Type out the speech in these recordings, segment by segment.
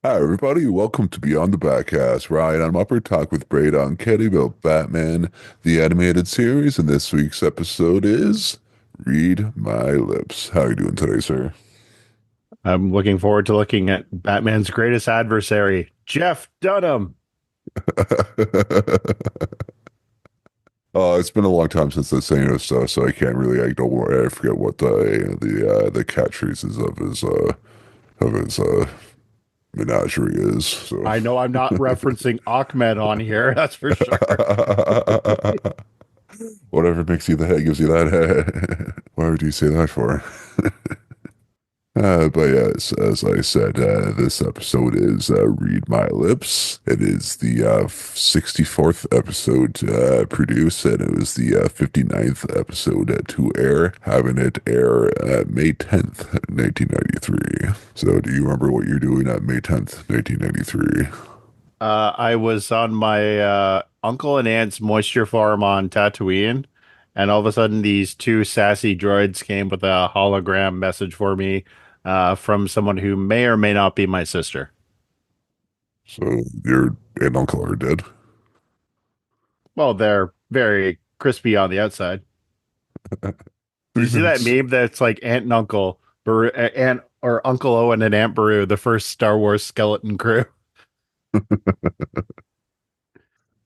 Hi, everybody. Welcome to Beyond the Backcast. Ryan, I'm up here talk with Breda and Ketty about Batman, the animated series, and this week's episode is Read My Lips. How are you doing today, sir? I'm looking forward to looking at Batman's greatest adversary, Jeff Dunham. It's been a long time since I've seen this stuff, so I can't really, I don't worry, I forget what the catchphrases of his menagerie is. So, I know I'm not referencing Ahmed on here, that's for sure. whatever makes you the head gives you that head. Why do you say that for? But yes, as I said, this episode is Read My Lips. It is the 64th episode produced, and it was the 59th episode to air, having it air May 10th, 1993. So, do you remember what you're doing at May 10th, 1993? I was on my uncle and aunt's moisture farm on Tatooine, and all of a sudden these two sassy droids came with a hologram message for me from someone who may or may not be my sister. So, your aunt and uncle are dead. Well, they're very crispy on the outside. Do you see that meme that's like Aunt and Uncle, Aunt or Uncle Owen and Aunt Beru, the first Star Wars skeleton crew?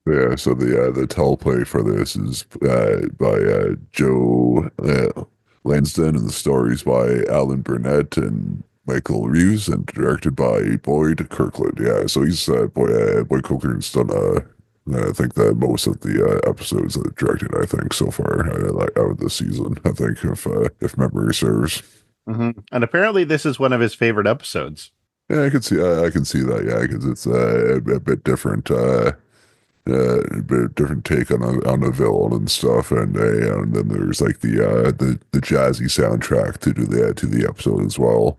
Yeah, so the teleplay for this is by Joe Lansden, and the stories by Alan Burnett and Michael Reeves, and directed by Boyd Kirkland. Yeah, so he's Boyd Kirkland's done I think that most of the episodes that directed, I think so far, like out of this season. I think if memory serves. And apparently, this is one of his favorite episodes. Yeah, I can see that. Yeah, because it's a bit different. A bit different take on the villain and stuff, and then there's like the jazzy soundtrack to the episode as well,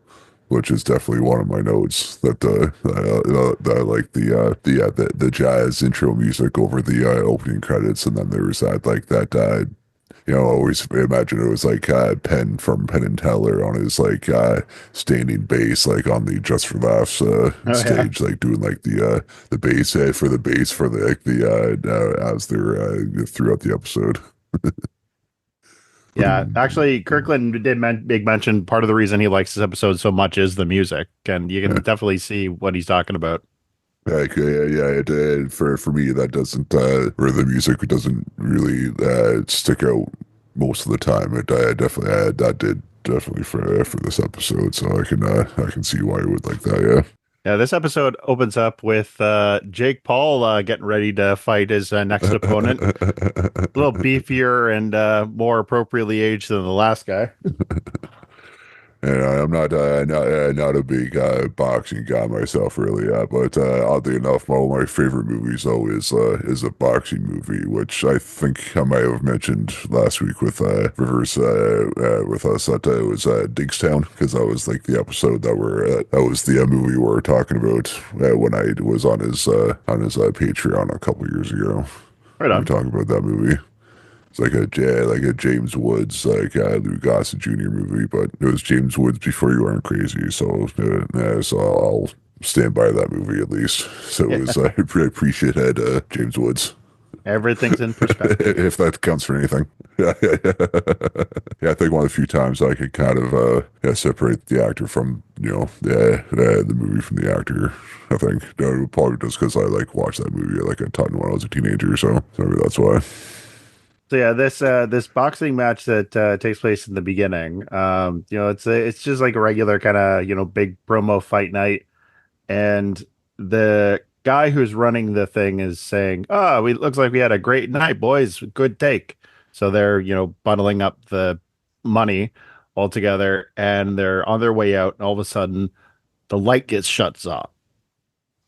which is definitely one of my notes that that I like the jazz intro music over the opening credits, and then there's I always imagine it was like Penn from Penn and Teller on his standing bass, like on the Just for Laughs Oh yeah, stage, like doing like the bass for the bass for the as they're throughout the episode. yeah. Actually, Kirkland did big mention part of the reason he likes this episode so much is the music, and you can Yeah, definitely see what he's talking about. for me that doesn't or the music doesn't really stick out most of the time. It definitely that did definitely for this episode, so I can see why you would like that. Yeah. Yeah, this episode opens up with Jake Paul getting ready to fight his next opponent. A little beefier and more appropriately aged than the last guy. And not a big boxing guy myself, really. But oddly enough, one of my favorite movies though is a boxing movie, which I think I might have mentioned last week with Rivers with us that it was Digstown, because that was like the episode that was the movie we were talking about when I was on his Patreon a couple years ago. Right We were on. talking about that movie. It's like a James Woods, Lou Gossett Jr. movie, but it was James Woods before you weren't crazy. So I'll stand by that movie at least. So it Yeah, was I appreciate James Woods, everything's in perspective. if that counts for anything. Yeah, I think one of the few times I could kind of separate the actor from the movie from the actor. I think probably just because I like watched that movie like a ton when I was a teenager, so maybe that's why. So yeah, this boxing match that takes place in the beginning, it's just like a regular kind of big promo fight night, and the guy who's running the thing is saying, "Oh, we looks like we had a great night, boys. Good take." So they're bundling up the money all together, and they're on their way out, and all of a sudden the light gets shuts off.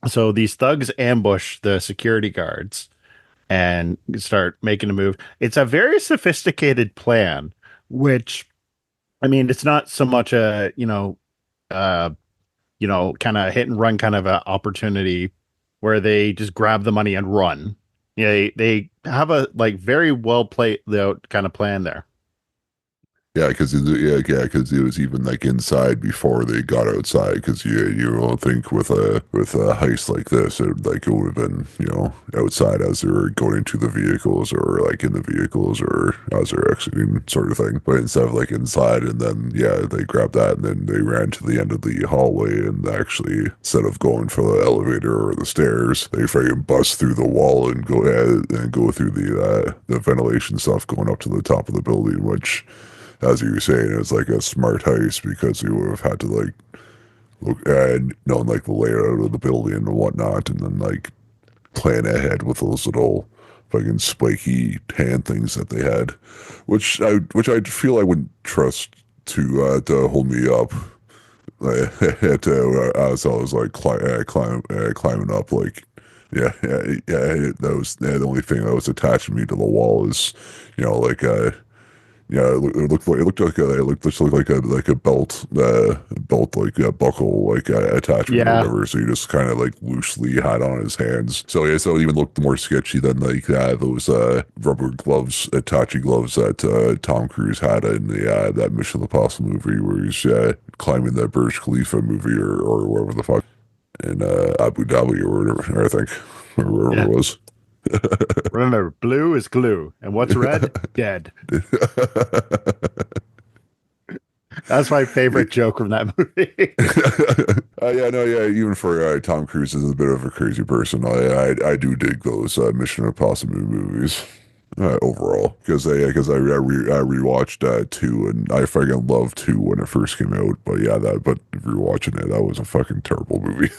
So these thugs ambush the security guards and start making a move. It's a very sophisticated plan, which I mean, it's not so much a, uh, kind of hit and run kind of a opportunity where they just grab the money and run. Yeah, they have a like very well played out kind of plan there. Yeah, because because it was even like inside before they got outside. Because you don't think with a heist like this, it would have been outside as they were going into the vehicles or like in the vehicles or as they're exiting sort of thing. But instead of like inside, and then they grabbed that and then they ran to the end of the hallway and actually instead of going for the elevator or the stairs, they freaking bust through the wall and go through the ventilation stuff going up to the top of the building, which as you were saying, it's like a smart heist because you would have had to like look and know like the layout of the building and whatnot, and then like plan ahead with those little fucking spiky hand things that they had, which I feel I wouldn't trust to hold me up. As I was like climbing up, like that was the only thing that was attaching me to the wall is, like yeah, it just looked like a belt like a buckle like attachment or Yeah, whatever. So you just kind of like loosely had on his hands. So yeah, so it even looked more sketchy than like those rubber gloves, attaching gloves that Tom Cruise had in the that Mission Impossible movie where he's climbing that Burj Khalifa movie or whatever the fuck in Abu Dhabi or whatever I think or wherever yeah. it was. Remember, blue is glue, and what's red? Dead. That's my favorite joke from that movie. Yeah, no, yeah. Even for Tom Cruise is a bit of a crazy person. I do dig those Mission Impossible movies overall because I rewatched two and I fucking loved two when it first came out. But rewatching it, that was a fucking terrible movie.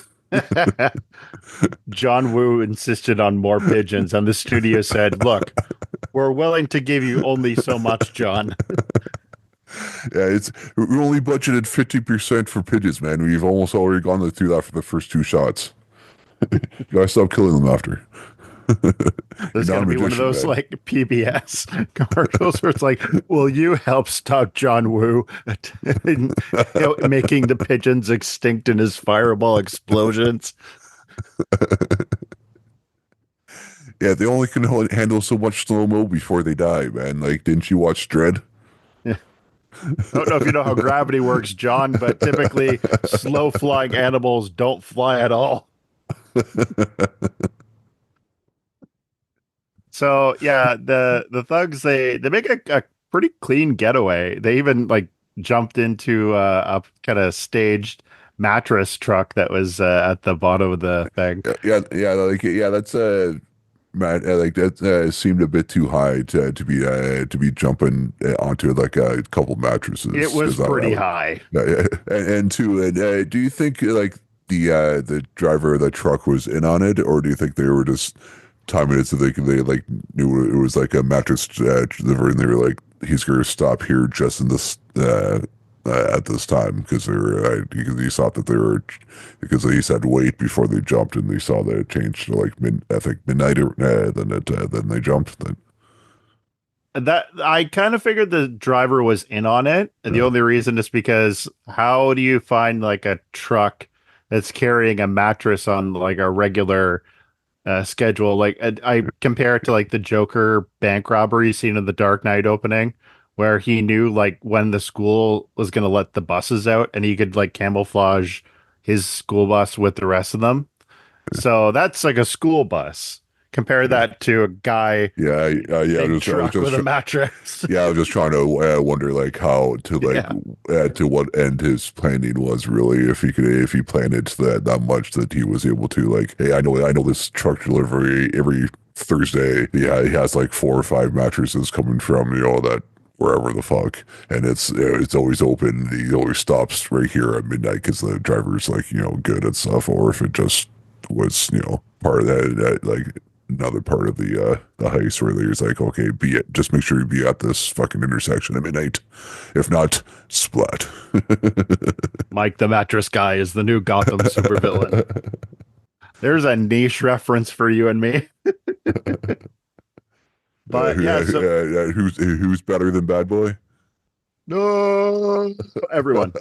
John Woo insisted on more pigeons, and the studio said, "Look, we're willing to give you only so much, John." Yeah, we only budgeted 50% for pigeons, man. We've almost already gone through that for the first two shots. You gotta stop killing them after. You're There's not going a to be one of magician, those man. like PBS commercials where it's like, "Will you help stop John Woo making the pigeons extinct in his fireball explosions?" Yeah, they only can handle so much slow mo before they die, man. Like, didn't you watch Dread? Yeah. I don't know if you know how gravity works, John, but typically slow flying animals don't fly at all. So yeah, the thugs they make a pretty clean getaway. They even like jumped into a kind of staged mattress truck that was at the bottom of the thing. That's man, like that seemed a bit too high to be jumping onto like a couple It mattresses was because I pretty would, high. and two, and do you think like the driver of the truck was in on it, or do you think they were just timing it so they like knew it was like a mattress delivery, and they were like, he's gonna stop here just in this at this time because they were because he thought that they were because they said wait before they jumped and they saw that it changed to like I think midnight or then they jumped then That I kind of figured the driver was in on it. And the uh, only reason is because how do you find like a truck that's carrying a mattress on like a regular schedule? Like I compare it to like the Joker bank robbery scene in the Dark Knight opening, where he knew like when the school was going to let the buses out, and he could like camouflage his school bus with the rest of them. So that's like a school bus. Compare that to a guy big I was truck with just a mattress. yeah I was just trying to wonder like how to like Yeah. to what end his planning was really if he planned it that much that he was able to like hey I know this truck delivery every Thursday he has like four or five mattresses coming from that wherever the fuck and it's always open he always stops right here at midnight because the driver's like good at stuff or if it just was part of that like another part of the heist where there's like okay just make sure you be at this fucking intersection at midnight if not splat. Mike the mattress guy is the new Gotham supervillain. There's a niche reference for you and me. But yeah, so Who's better than Bad Boy? no everyone.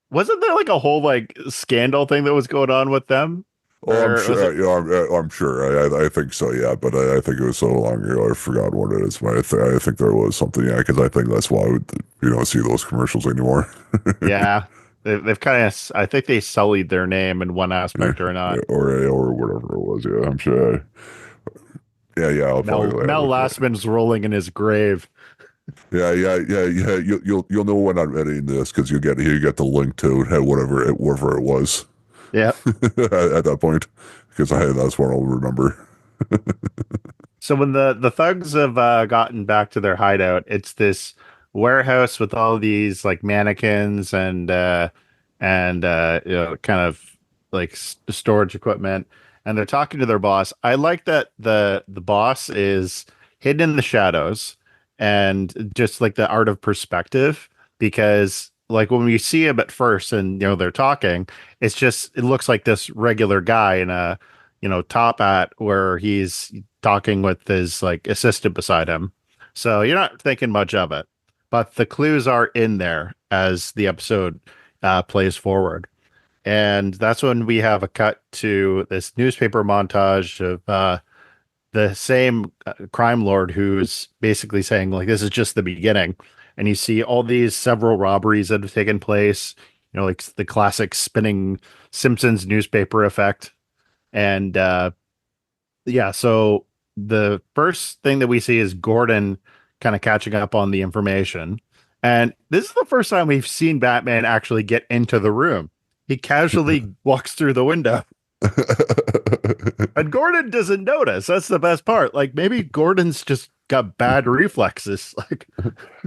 Wasn't there like a whole like scandal thing that was going on with them? Oh, I'm or was sure. it? You know, I'm sure. I think so. Yeah, but I think it was so long ago. I forgot what it is. But I think there was something. Yeah, because I think that's why you don't see those commercials anymore. Yeah, they've kind of. I think they sullied their name in one Yeah, aspect or yeah, not. or whatever it was. Yeah, I'm sure. Yeah, yeah. I'll probably Mel look. Lastman's rolling in his grave. Yeah. You'll know when I'm editing this because you get the link to whatever it was Yeah. at that point because I that's what I'll remember. So when the thugs have gotten back to their hideout, it's this warehouse with all these like mannequins and you know kind of like storage equipment, and they're talking to their boss. I like that the boss is hidden in the shadows and just like the art of perspective because like when we see him at first and you know they're talking, it looks like this regular guy in a top hat where he's talking with his like assistant beside him. So you're not thinking much of it, but the clues are in there as the episode plays forward. And that's when we have a cut to this newspaper montage of the same crime lord who's basically saying like this is just the beginning. And you see all these several robberies that have taken place, you know, like the classic spinning Simpsons newspaper effect. And yeah, so the first thing that we see is Gordon kind of catching up on the information. And this is the first time we've seen Batman actually get into the room. He casually walks through the window, and Gordon doesn't notice. That's the best part. Like maybe Gordon's just got bad reflexes. Like,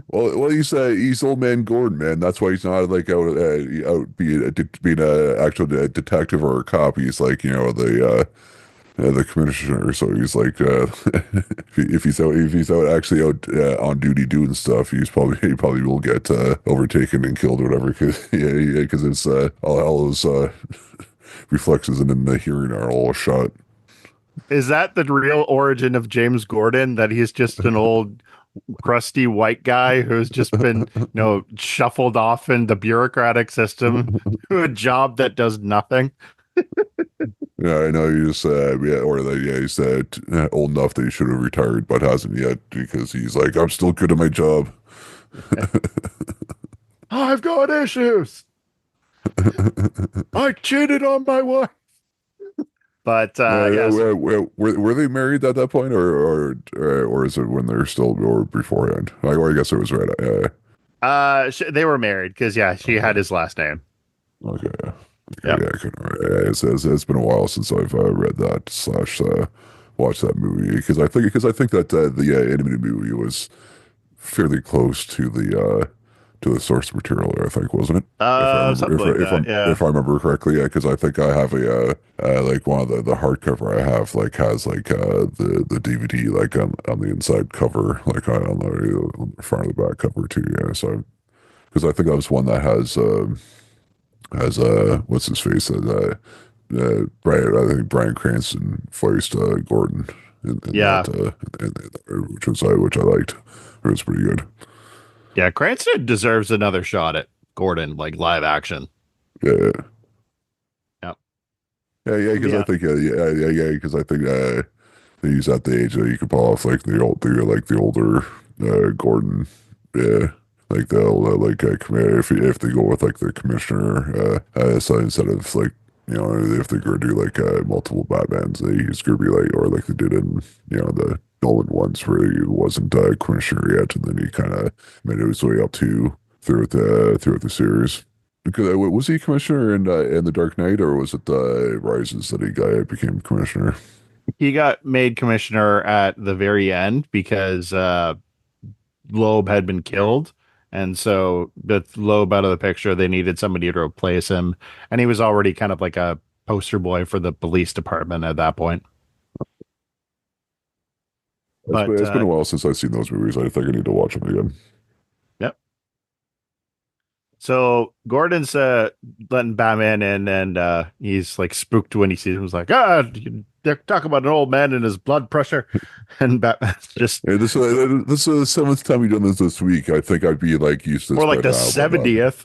Well, he's old man Gordon, man. That's why he's not like out being a actual detective or a cop. He's like the commissioner. So he's like if he's out actually out on duty doing stuff, he probably will get overtaken and killed or whatever. Because because it's all those reflexes and then the hearing are all shot. is that the real origin of James Gordon? That he's just an old crusty white guy who's just been, shuffled off in the bureaucratic system to a job that does nothing. Yeah, I know he's yeah, or that yeah, he's old enough that he should have retired, but hasn't yet because he's like, I'm still good at my job. I've got issues. I cheated on my wife. But yes, Were they married at that point, or is it when they're still or beforehand? Or I guess it was right. they were married because yeah, she had Okay, his last name. okay, yeah, okay, Yep. yeah. It's been a while since I've read that slash watched that movie because I think that the animated movie was fairly close to the source material. I think wasn't it? Something like that. Yeah. If I remember correctly, yeah. Because I think I have like one of the hardcover I have like has like the DVD like on the inside cover like on the front of the back cover too. Yeah. So because I think that was one that has what's his face Brian I think Bryan Cranston voiced Gordon in Yeah. that which I liked. It was pretty good. Yeah. Cranston deserves another shot at Gordon, like live action. Yeah. Yep. Yeah, because I Yeah. think because I think he's at the age that you could pull off like the older Gordon, yeah, like they'll if they go with like the commissioner, so instead of like if they're gonna do like multiple Batmans, he's gonna be like or like they did in the Nolan ones where he wasn't commissioner yet, and then he kind of made his way up to throughout the series. Because, was he commissioner in the Dark Knight, or was it Rises that he became commissioner? He got made commissioner at the very end because Loeb had been killed. And so with Loeb out of the picture, they needed somebody to replace him. And he was already kind of like a poster boy for the police department at that point. But It's been a while since I've seen those movies. I think I need to watch them again. yep. So Gordon's letting Batman in, and he's like spooked when he sees him. He's like, they're talking about an old man and his blood pressure, and Batman's just Hey, this is the seventh time you've done this week. I think I'd be like used to this more by like the now, 70th.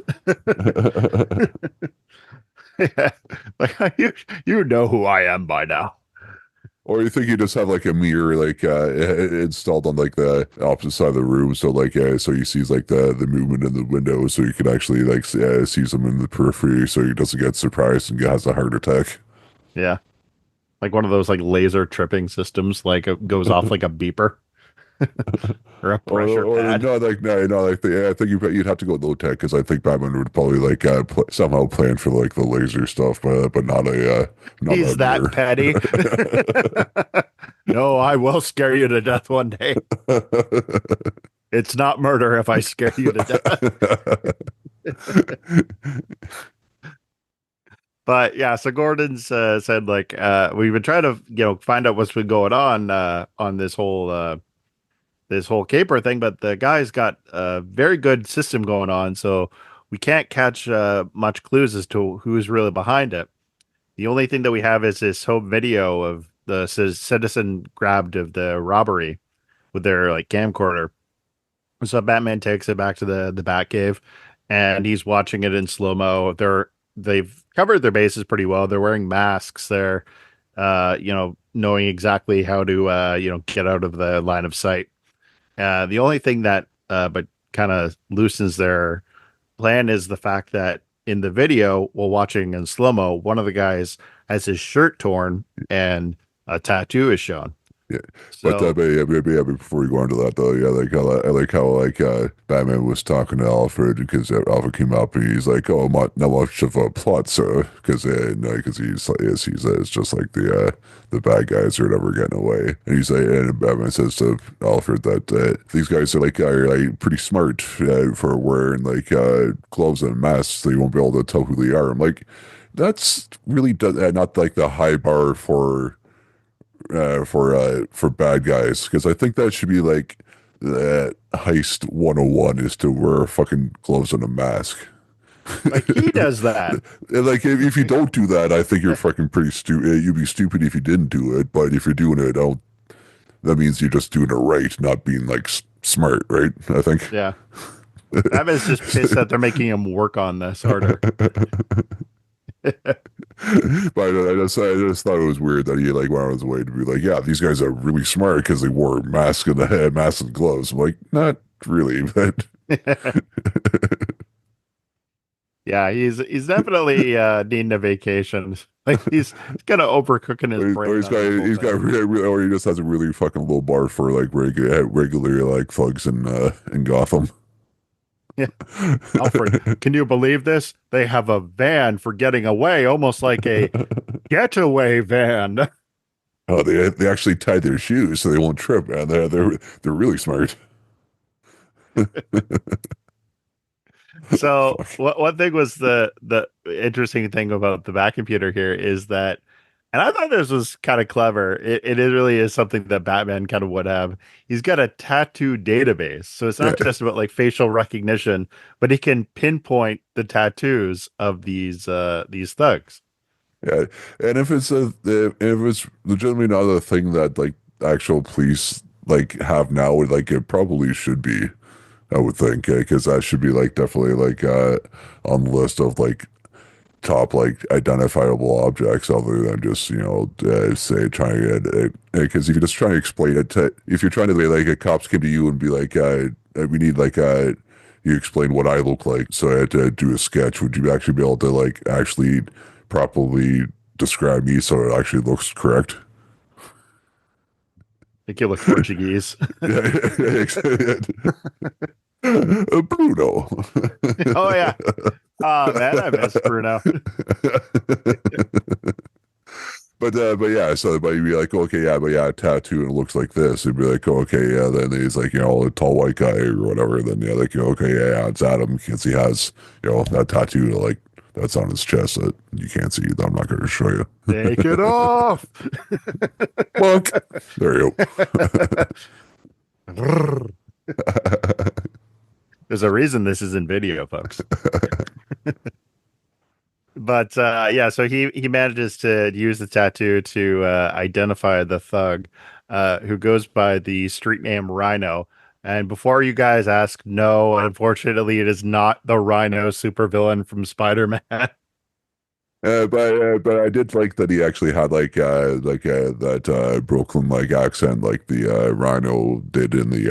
but Yeah. Like you know who I am by now. Or you think you just have like a mirror like installed on like the opposite side of the room, so like so he sees like the movement in the window, so you can actually like see them in the periphery, so he doesn't get surprised and has a heart attack. Yeah. Like one of those like laser tripping systems, like it goes off like a beeper or a pressure Or pad. no, like no, like I think you'd have to go low tech because I think Batman would probably like somehow plan for like the laser stuff, but not a He's that mirror. petty. No, I will scare you to death one day. It's not murder if I scare you to death. But yeah, so Gordon's said like we've been trying to find out what's been going on this whole caper thing, but the guy's got a very good system going on, so we can't catch much clues as to who's really behind it. The only thing that we have is this home video of the citizen grabbed of the robbery with their like camcorder. So Batman takes it back to the Batcave, and he's watching it in slow mo. They've covered their bases pretty well. They're wearing masks. They're knowing exactly how to get out of the line of sight. The only thing that but kind of loosens their plan is the fact that in the video, while watching in slow mo, one of the guys has his shirt torn and a tattoo is shown. Yeah, So but before we go into that though, yeah, I like how like Batman was talking to Alfred because Alfred came up and he's like, "Oh, not much of a plot, sir," because no, because he's it's just like the bad guys are never getting away, and he's like, and Batman says to Alfred that these guys are like pretty smart for wearing like gloves and masks, so you won't be able to tell who they are. I'm like, that's really not like the high bar for bad guys because I think that should be like heist 101 is to wear fucking gloves and a mask. like he does that. And like if you don't do that, I think you're fucking pretty stupid. You'd be stupid if you didn't do it, but if you're doing it, that means you're just doing it right, not being like smart, right? I think. Yeah. Batman's just pissed that they're making him work on this harder. But I just thought it was weird that he like went on his way to be like, yeah, these guys are really smart because they wore masks and masks and gloves. I'm like, not really, but Yeah, he's definitely needing a vacation. Like he's kind of overcooking his or brain on this whole he's got thing. or he just has a really fucking low bar for like regular like thugs in Gotham. Yeah. Alfred, can you believe this? They have a van for getting away, almost like a getaway van. Oh, they actually tied their shoes so they won't trip, man. They're really smart. So Fuck. what one thing was the interesting thing about the back computer here is that, and I thought this was kind of clever. It really is something that Batman kind of would have. He's got a tattoo database, so it's Yeah, not just about like facial recognition, but he can pinpoint the tattoos of these thugs. yeah. And if it's legitimately not a thing that like actual police like have now, like it probably should be. I would think, because that should be like definitely like on the list of like top like identifiable objects other than just say trying to because if you're just trying to explain it to if you're trying to be like cops came to you and be like we need like you explain what I look like so I had to do a sketch, would you actually be able to like actually properly describe me so it actually looks correct? Like you look Portuguese. Bruno. Oh yeah. Oh man, I miss Bruno. But yeah, so but you'd be like, okay, yeah, but yeah, a tattoo and it looks like this. You'd be like, oh, okay, yeah. Then he's like, a tall white guy or whatever. Then yeah, like, okay, yeah, it's Adam because he has, that tattoo like that's on his chest that you can't see. That I'm not going to show you. Take it off. Look, there you There's a reason this is in video, folks. But yeah, so he manages to use the tattoo to identify the thug who goes by the street name Rhino. And before you guys ask, no, unfortunately, it is not the Rhino supervillain from Spider-Man. But I did like that he actually had that Brooklyn like accent like the Rhino did in the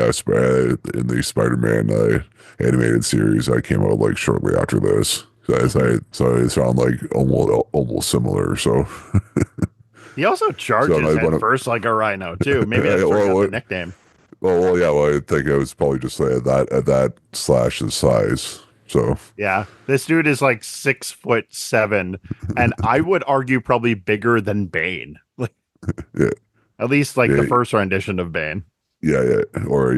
in the Spider-Man animated series that came out like shortly after this. Hmm. So it sound like almost similar. So He also so charges I head went first like a rhino too. Maybe that's where he got the nickname. yeah, well I think it was probably just that at that slash his size. So Yeah, this dude is like 6'7", and I would argue probably bigger than Bane. Like yeah, at least like the yeah, first rendition of Bane. or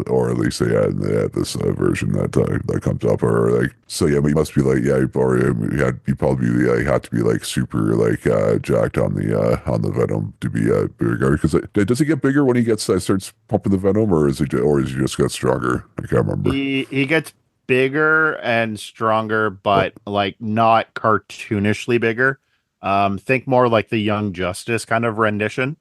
or at least this version that that comes up, or like so yeah, but you must be like or you probably had to be like super like jacked on the venom to be bigger because does he get bigger when he gets starts pumping the venom, or is he just get stronger? I can't remember. He gets bigger and stronger, Oh, but like not cartoonishly bigger. Think more like the Young Justice kind of rendition,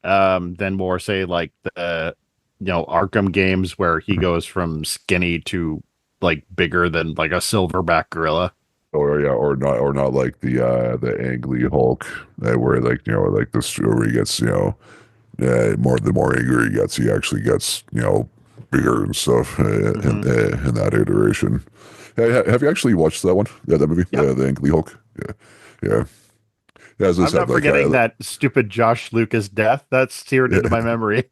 than more say like the Arkham games where he goes from skinny to like bigger than like a silverback gorilla. or yeah, or not like the angry Hulk where like like the story gets the more angry he gets, he actually gets bigger and stuff Hmm. in that iteration. Have you actually watched that one? Yeah, that movie, Yep. the Angry Hulk. Yeah, yeah. Yeah, as I I'm said, not like forgetting that stupid Josh Lucas death. That's seared yeah. into my memory.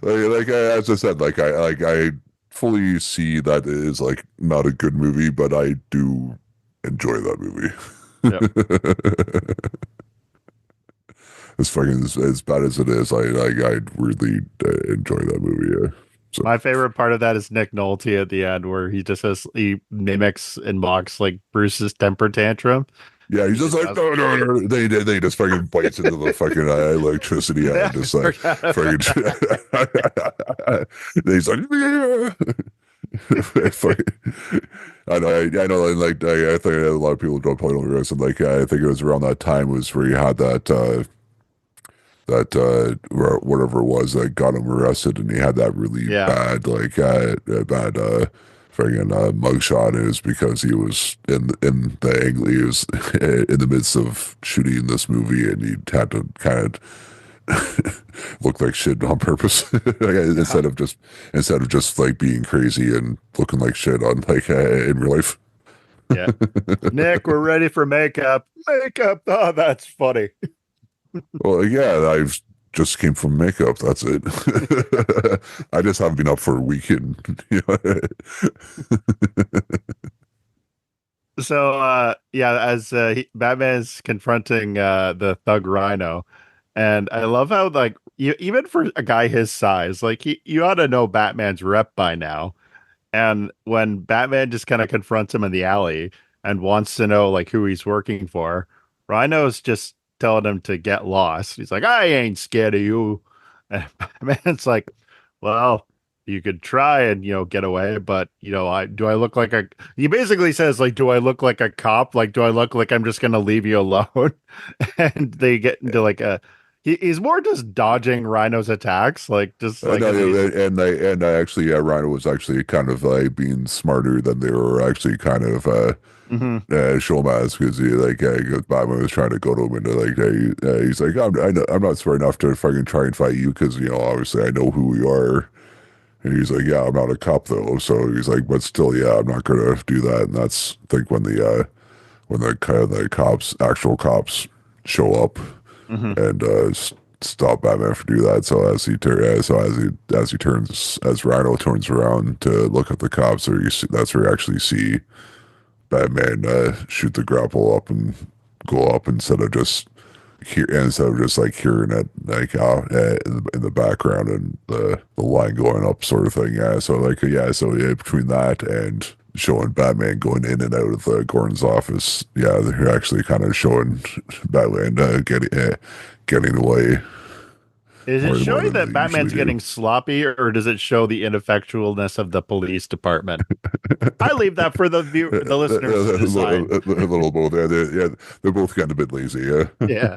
As I said, I fully see that it is like not a good movie, but I do enjoy that movie. Yep. As fucking as bad as it is, I really enjoy that movie. Yeah. So My favorite part of that is Nick Nolte at the end, where he mimics and mocks like Bruce's temper tantrum. yeah, he's He just just like does. no, no, no. They just fucking bites into the fucking electricity Yeah, and I just like forgot fucking. about that. He's like, yeah. I know, I know, and like I think a lot of people don't probably don't realize, and like I think it was around that time was where he had whatever it was that got him arrested, and he had that really Yeah. bad bad friggin' mugshot is because he was in the angle he was in the midst of shooting this movie, and he had to kind of look like shit on purpose Yeah. instead of just like being crazy and looking like shit on like in real life. Yeah. Nick, we're ready for makeup. Makeup. Oh, that's funny. Well, yeah, I've just came from makeup. That's it. I just haven't been up for a weekend. So, yeah, as Batman's confronting the Thug Rhino, and I love how like even for a guy his size, like you ought to know Batman's rep by now. And when Batman just kind of confronts him in the alley and wants to know like who he's working for, Rhino's just telling him to get lost. He's like, I ain't scared of you. And Batman's like, well, you could try and get away, but I look like a he basically says like, do I look like a cop? Like, do I look like I'm just gonna leave you alone? And they get into like he's more just dodging Rhino's attacks, like just like No, as he's I actually, Rhino was actually kind of being smarter than they were actually kind of Mhm. show him as because he like Batman was trying to go to him and like he's like I'm not smart enough to fucking try and fight you because obviously I know who you are. And he's like, yeah, I'm not a cop though. So he's like, but still, yeah, I'm not gonna do that. And that's I think when the cops, actual cops, show up Mhm. and stop Batman for do that. So as he turns as Rhino turns around to look at the cops, or that's where you actually see Batman shoot the grapple up and go up instead of just like hearing it like in the background and the line going up sort of thing. Yeah. So like so yeah, between that and showing Batman going in and out of Gordon's office, yeah, they're actually kind of showing Batman getting away Is it more showing than that they usually Batman's do. getting sloppy, or does it show the ineffectualness of the police department? I leave that for the listeners to decide. A little both. Yeah, they're both kind of a bit lazy. Yeah. Yeah.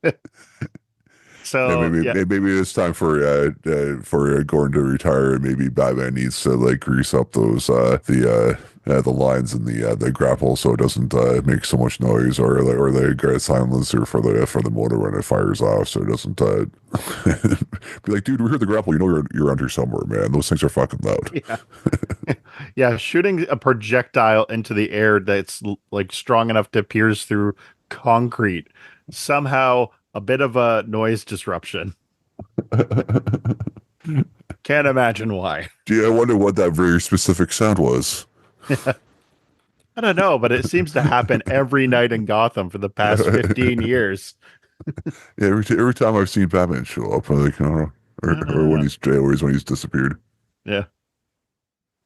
Yeah, So yeah, maybe it's time for Gordon to retire, and maybe Batman needs to like grease up those the lines in the grapple so it doesn't make so much noise, or the silencer for the motor when it fires off so it doesn't be like, dude, we heard the grapple. You know you're under somewhere, man. Those things are fucking loud. Yeah. Yeah, shooting a projectile into the air that's like strong enough to pierce through concrete. Somehow a bit of a noise disruption. Can't imagine why. Gee, I wonder what that very specific sound was. I don't know, but it seems to happen every night in Gotham for the past 15 years. Yeah, every time I've seen Batman show up, I'm like, oh, or when he's when he's disappeared. Yeah.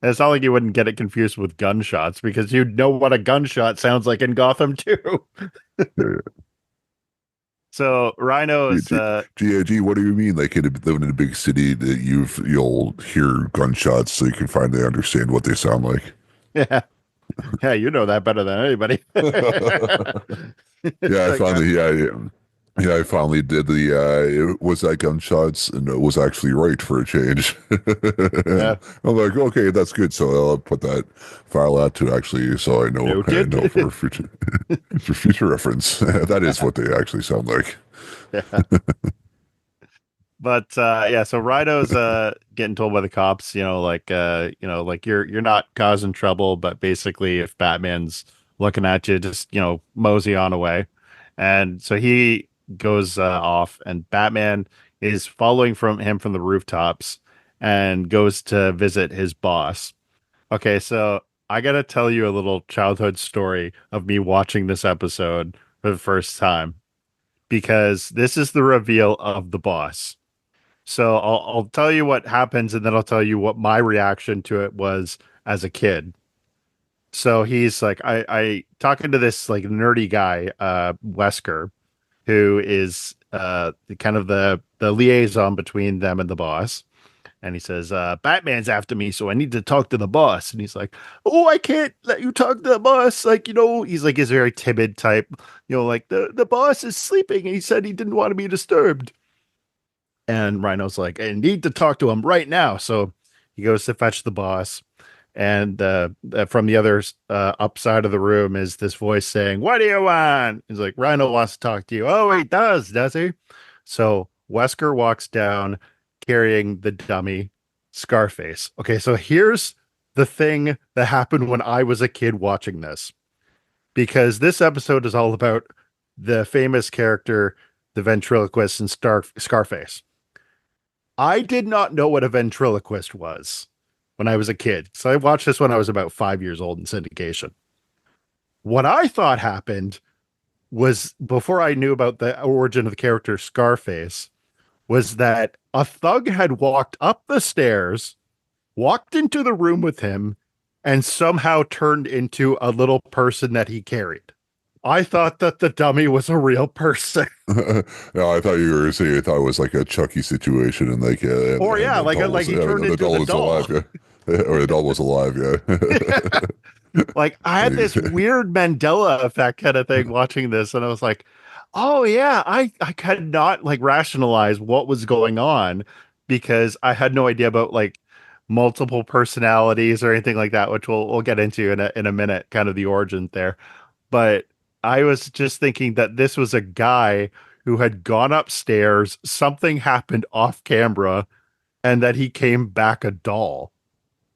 And it's not like you wouldn't get it confused with gunshots because you know what a gunshot sounds like in Gotham too. Yeah, So Rhino yeah. is What do you mean? Like living in a big city that you'll hear gunshots so you can finally understand what they sound like. yeah. Yeah, you know that better than anybody. It's Yeah, I like, finally, yeah, I finally did it was that gunshots, and it was actually right for a change. yeah, And I'm like, okay, that's good. So I'll put that file out to actually, so I noted. know for future, for future reference. That is what they actually sound like. Yeah. But yeah, so Rhino's getting told by the cops, like you're not causing trouble, but basically if Batman's looking at you, just, mosey on away. And so he goes off and Batman is following from him from the rooftops and goes to visit his boss. Okay, so I gotta tell you a little childhood story of me watching this episode for the first time because this is the reveal of the boss. So I'll tell you what happens and then I'll tell you what my reaction to it was as a kid. So he's like, I talking to this like nerdy guy, Wesker, who is kind of the liaison between them and the boss. And he says, Batman's after me, so I need to talk to the boss. And he's like, oh, I can't let you talk to the boss. Like, he's like his very timid type, like the boss is sleeping and he said he didn't want to be disturbed. And Rhino's like, I need to talk to him right now. So he goes to fetch the boss. And from the other upside of the room is this voice saying, what do you want? He's like, Rhino wants to talk to you. Oh, he does he? So Wesker walks down carrying the dummy Scarface. Okay, so here's the thing that happened when I was a kid watching this. Because this episode is all about the famous character, the ventriloquist in Scarface. I did not know what a ventriloquist was when I was a kid. So I watched this when I was about 5 years old in syndication. What I thought happened was before I knew about the origin of the character Scarface was that a thug had walked up the stairs, walked into the room with him, and somehow turned into a little person that he carried. I thought that the dummy was a real person. No, I thought you were saying I thought it was like a Chucky situation, and like Or and yeah, the doll like was he turned the into doll the was doll. alive, yeah, or the doll was alive, yeah. Like I had this weird Mandela effect kind of thing watching this, and I was like, "Oh yeah, I could not like rationalize what was going on because I had no idea about like multiple personalities or anything like that, which we'll get into in a minute, kind of the origin there. But I was just thinking that this was a guy who had gone upstairs, something happened off camera, and that he came back a doll.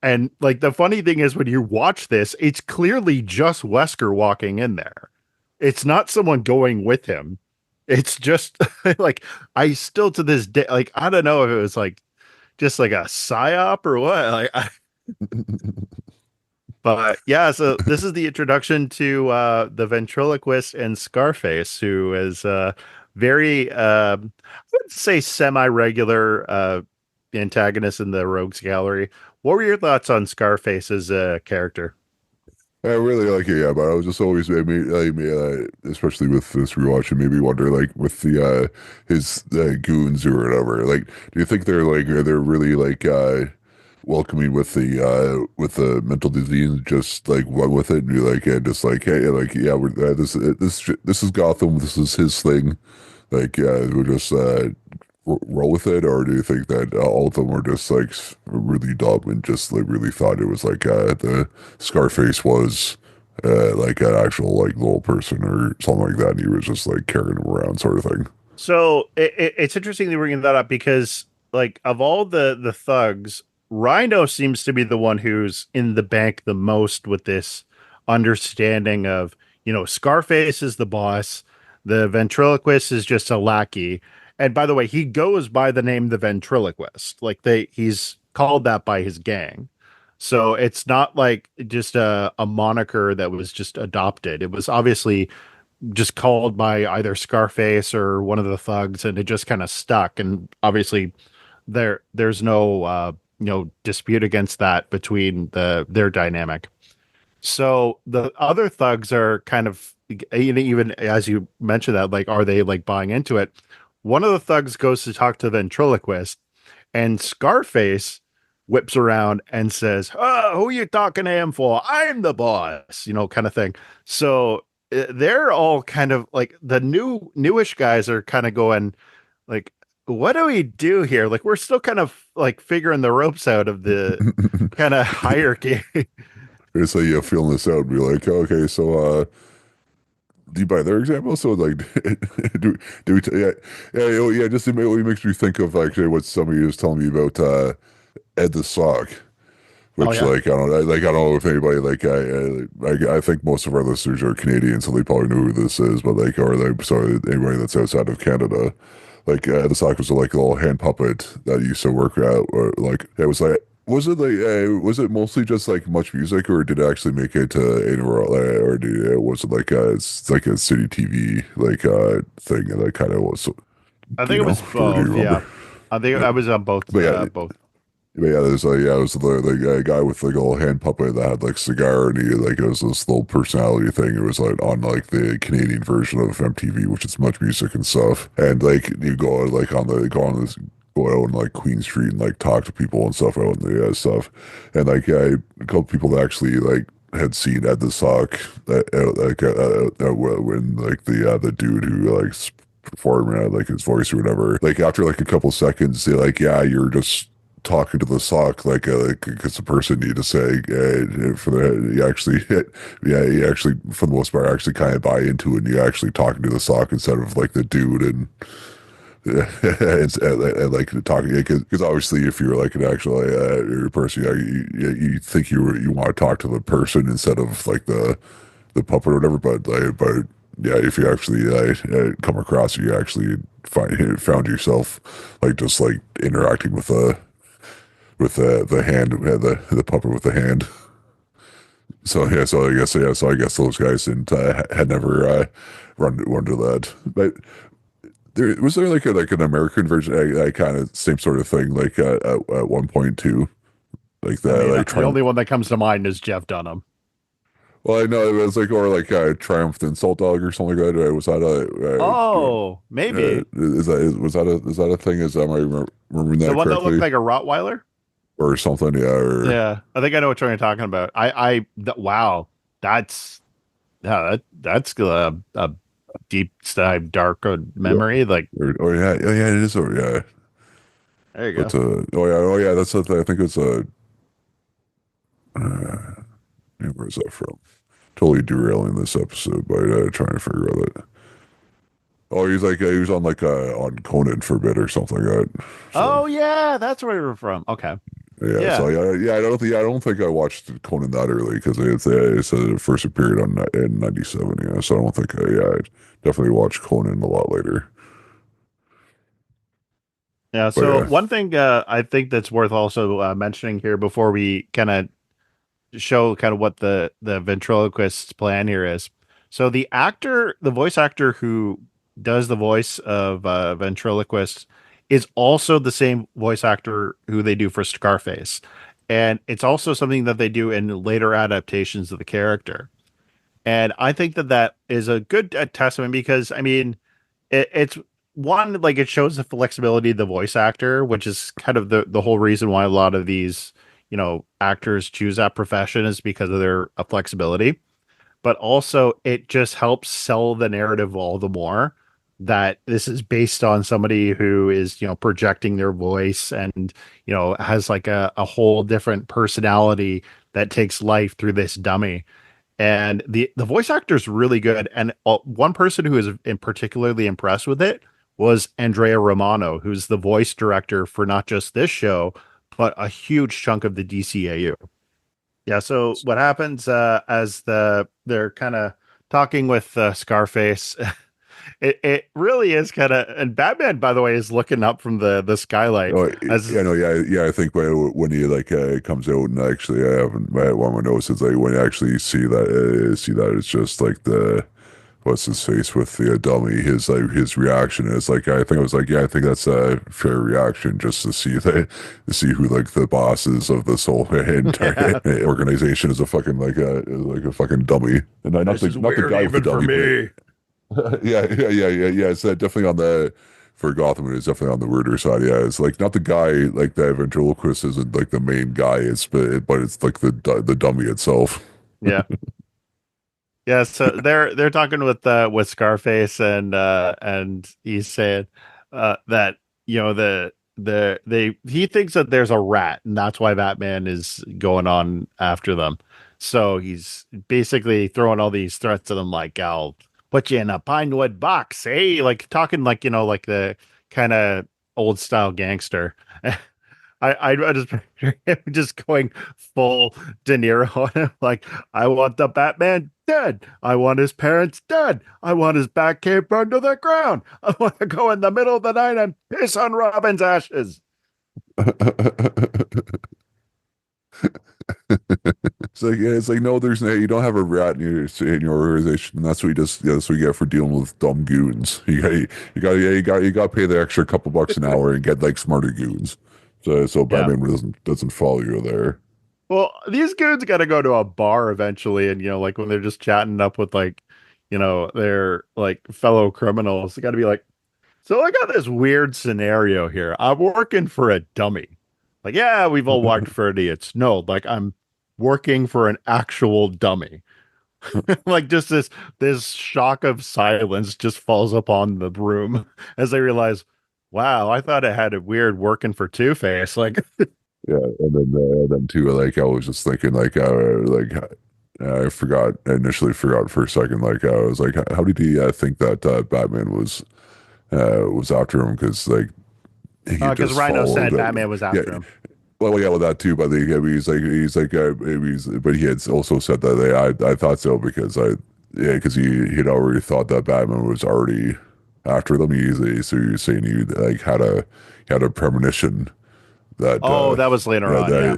And like the funny thing is when you watch this, it's clearly just Wesker walking in there. It's not someone going with him. It's just like I still to this day, like I don't know if it was like just like a psyop or what. But yeah, so this is the introduction to the ventriloquist and Scarface, who is very I would say semi-regular antagonist in the Rogues Gallery. What were your thoughts on Scarface as a character? I really like it, yeah, but I was just always especially with this rewatch, it made me wonder, like, with the his goons or whatever. Like, do you think they're really like welcoming with the mental disease, just like what with it, and be like, yeah, just like, hey, like, yeah, we're this is Gotham, this is his thing, like, we're just roll with it, or do you think that all of them were just like really dumb and just like really thought it was like the Scarface was like an actual like little person or something like that, and he was just like carrying him around, sort of thing? So it's interesting to bring that up because, like, of all the thugs, Rhino seems to be the one who's in the bank the most with this understanding of, Scarface is the boss, the ventriloquist is just a lackey. And by the way, he goes by the name the ventriloquist. Like he's called that by his gang. So it's not like just a moniker that was just adopted. It was obviously just called by either Scarface or one of the thugs, and it just kind of stuck. And obviously, there's no dispute against that between their dynamic. So the other thugs are kind of, even as you mentioned that, like, are they like buying into it? One of the thugs goes to talk to the ventriloquist, and Scarface whips around and says, "Oh, who are you talking to him for? I'm the boss," kind of thing. So they're all kind of like the newish guys are kind of going like, what do we do here? Like we're still kind of like figuring the ropes out of the kind of hierarchy. It's like you feeling this out and be like, okay, so do you buy their example? So like, do we? Yeah, yeah. Just it makes me think of actually what somebody was telling me about Ed the Sock, Oh which yeah. like I don't know if anybody like I think most of our listeners are Canadian, so they probably know who this is, but like or like sorry anybody that's outside of Canada, like the Sock was like a little hand puppet that used to work out, or like it was like. Was it mostly just like Much Music, or did it actually make it to anywhere, or was it like it's like a city TV like thing that kind of was, I think it was do you both. Yeah. remember? I think I was on both, But yeah, both. there's yeah, it was the guy with like a little hand puppet that had like cigar, and he like it was this little personality thing. It was like on like the Canadian version of MTV, which is Much Music and stuff. And like you go like on the go out on like Queen Street and like talk to people and stuff out in the stuff. And like yeah, a couple people that actually like had seen Ed the Sock when like the dude who like performing like his voice or whatever. Like after like a couple seconds, they're like, yeah, you're just talking to the sock like because the person need to say for the you actually yeah you actually for the most part actually kind of buy into it and you actually talking to the sock instead of like the dude and and like talking because obviously if you're like an actual person you think you want to talk to the person instead of like the puppet or whatever but yeah if you actually come across you actually found yourself like just like interacting with the hand, the puppet with the hand. So yeah, so I guess those guys didn't had never run to that. But there like an American version, kind of same sort of thing, like at one point too, like I that, mean, like the Triumph. only one that comes to mind is Jeff Dunham. Well, I know it was like or like Triumph Insult Dog or something like that. Was that Oh, maybe is that a thing? Is am I remembering the that one that looked correctly like a Rottweiler. or something? Yeah, or Yeah, I think I know what you're talking about. Wow, that's that's a deep dive, dark yeah, memory. Like, or yeah, yeah, it is. Or yeah, there you but go. oh yeah, that's the thing. I think it's a yeah, where's that from? Totally derailing this episode by trying to figure out that. Oh, he's like he was on like on Conan for a bit or something like that. So Oh yeah, that's where you're from. Okay, yeah, yeah, so I don't think I watched Conan that early because it said it first appeared on in '97. Yeah, so I don't think I definitely watched Conan a lot later. yeah. But So yeah, one thing I think that's worth also mentioning here before we kind of show kind of what the ventriloquist's plan here is. So the voice actor who does the voice of ventriloquist is also the same voice actor who they do for Scarface. And it's also something that they do in later adaptations of the character. And I think that that is a good testament because I mean, it's one like it shows the flexibility of the voice actor, which is kind of the whole reason why a lot of these actors choose that profession is because of their flexibility. But also, it just helps sell the narrative all the more that this is based on somebody who is, projecting their voice and, has like a whole different personality that takes life through this dummy. And the voice actor is really good. And one person who is particularly impressed with it was Andrea Romano, who's the voice director for not just this show, but a huge chunk of the DCAU. Yeah. So what happens as they're kind of talking with Scarface? It really is kind of, and Batman, by the way, is looking up from the skylight Oh, as yeah, no, yeah, yeah. I think when he like comes out, and actually, I haven't. One of my notes is like when you actually see that it's just like the what's his face with the dummy. His like his reaction is like I think I was like, yeah, I think that's a fair reaction just to see who like the bosses of this whole entire yeah, organization is a fucking like a fucking dummy, and this is not the weird guy with the even for dummy, but me. yeah. It's definitely on the for Gotham. It's definitely on the weirder side. Yeah, it's like not the guy like the ventriloquist isn't like the main guy. But it's like the dummy itself. Yeah. Yeah, so they're talking with Scarface and he's saying that he thinks that there's a rat and that's why Batman is going on after them. So he's basically throwing all these threats at them like I'll put you in a pine wood box, eh? Like talking like like the kind of old style gangster. I just picture him just going full De Niro on him. Like, I want the Batman dead. I want his parents dead. I want his back cave burned to the ground. I want to go in the middle of the night and piss on Robin's ashes. It's like no, there's no, you don't have a rat in your organization, and that's what you just that's what you get for dealing with dumb goons. You got to pay the extra couple bucks an hour and get like smarter goons. So Yeah. Batman doesn't follow you there. Well, these goons got to go to a bar eventually, and like when they're just chatting up with like, their like fellow criminals, they got to be like, so I got this weird scenario here. I'm working for a dummy. Like, yeah, we've all worked for idiots. No, like I'm working for an actual dummy. Like just this shock of silence just falls upon the room as they realize, wow, I thought it had a weird working for Two-Face. Like, Yeah, and then too, like I was just thinking, I initially forgot for a second, like I was like, how did he think that Batman was after him? Because like he because just Rhino followed said the Batman was yeah. after him. Well, yeah, well that too, but I mean, but he had also said that I thought so because because he'd already thought that Batman was already after them. So he was saying he like had a premonition that Oh, that was later yeah on. Yeah.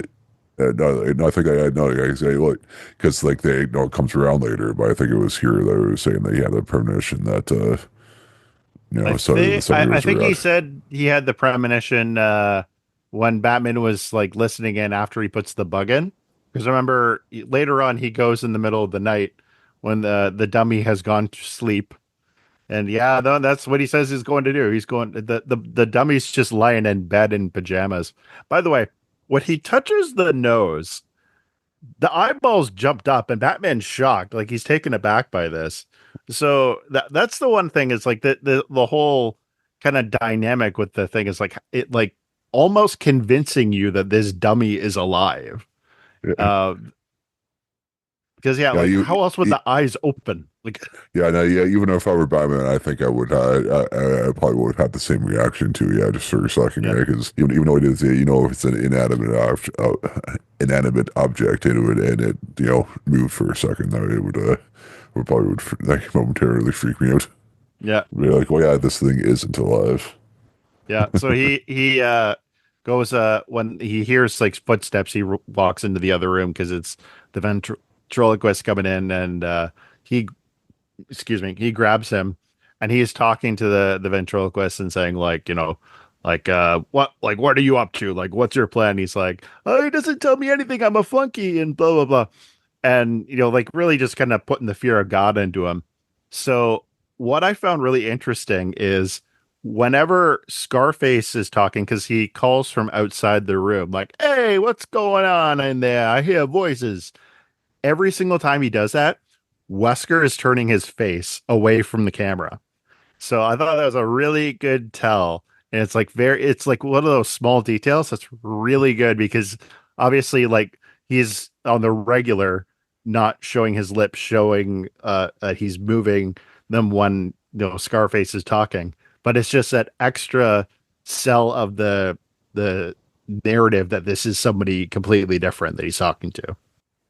that no, I think I no I say look because like they know it comes around later, but I think it was here that I was saying that he had a premonition that somebody I was think he around. said he had the premonition when Batman was like listening in after he puts the bug in. Because remember later on he goes in the middle of the night when the dummy has gone to sleep. And yeah, no, that's what he says he's going to do. He's going the dummy's just lying in bed in pajamas. By the way, when he touches the nose, the eyeballs jumped up and Batman's shocked, like he's taken aback by this. So that's the one thing is like the whole kind of dynamic with the thing is like it like almost convincing you that this dummy is alive. Yeah, Uh because yeah, yeah like you. how else would the eyes open? Like Yeah, no, yeah. Even if I were Batman, I think I would. I probably would have had the same reaction too. Yeah, just for a second. yeah, Yeah, because even though it is, if it's an inanimate object, and it move for a second, that it would probably like momentarily freak me out. yeah. Be like, well, yeah, this thing isn't alive. Yeah. So he goes when he hears like footsteps, he walks into the other room because it's the ventriloquist coming in, and he excuse me, he grabs him, and he's talking to the ventriloquist and saying like what are you up to? Like what's your plan? He's like, oh, he doesn't tell me anything. I'm a flunky and blah blah blah, and like really just kind of putting the fear of God into him. So what I found really interesting is whenever Scarface is talking, because he calls from outside the room, like, "Hey, what's going on in there? I hear voices." Every single time he does that, Wesker is turning his face away from the camera. So I thought that was a really good tell. And it's like one of those small details that's really good because obviously like he's on the regular not showing his lips, showing that he's moving them when Scarface is talking. But it's just that extra cell of the narrative that this is somebody completely different that he's talking to.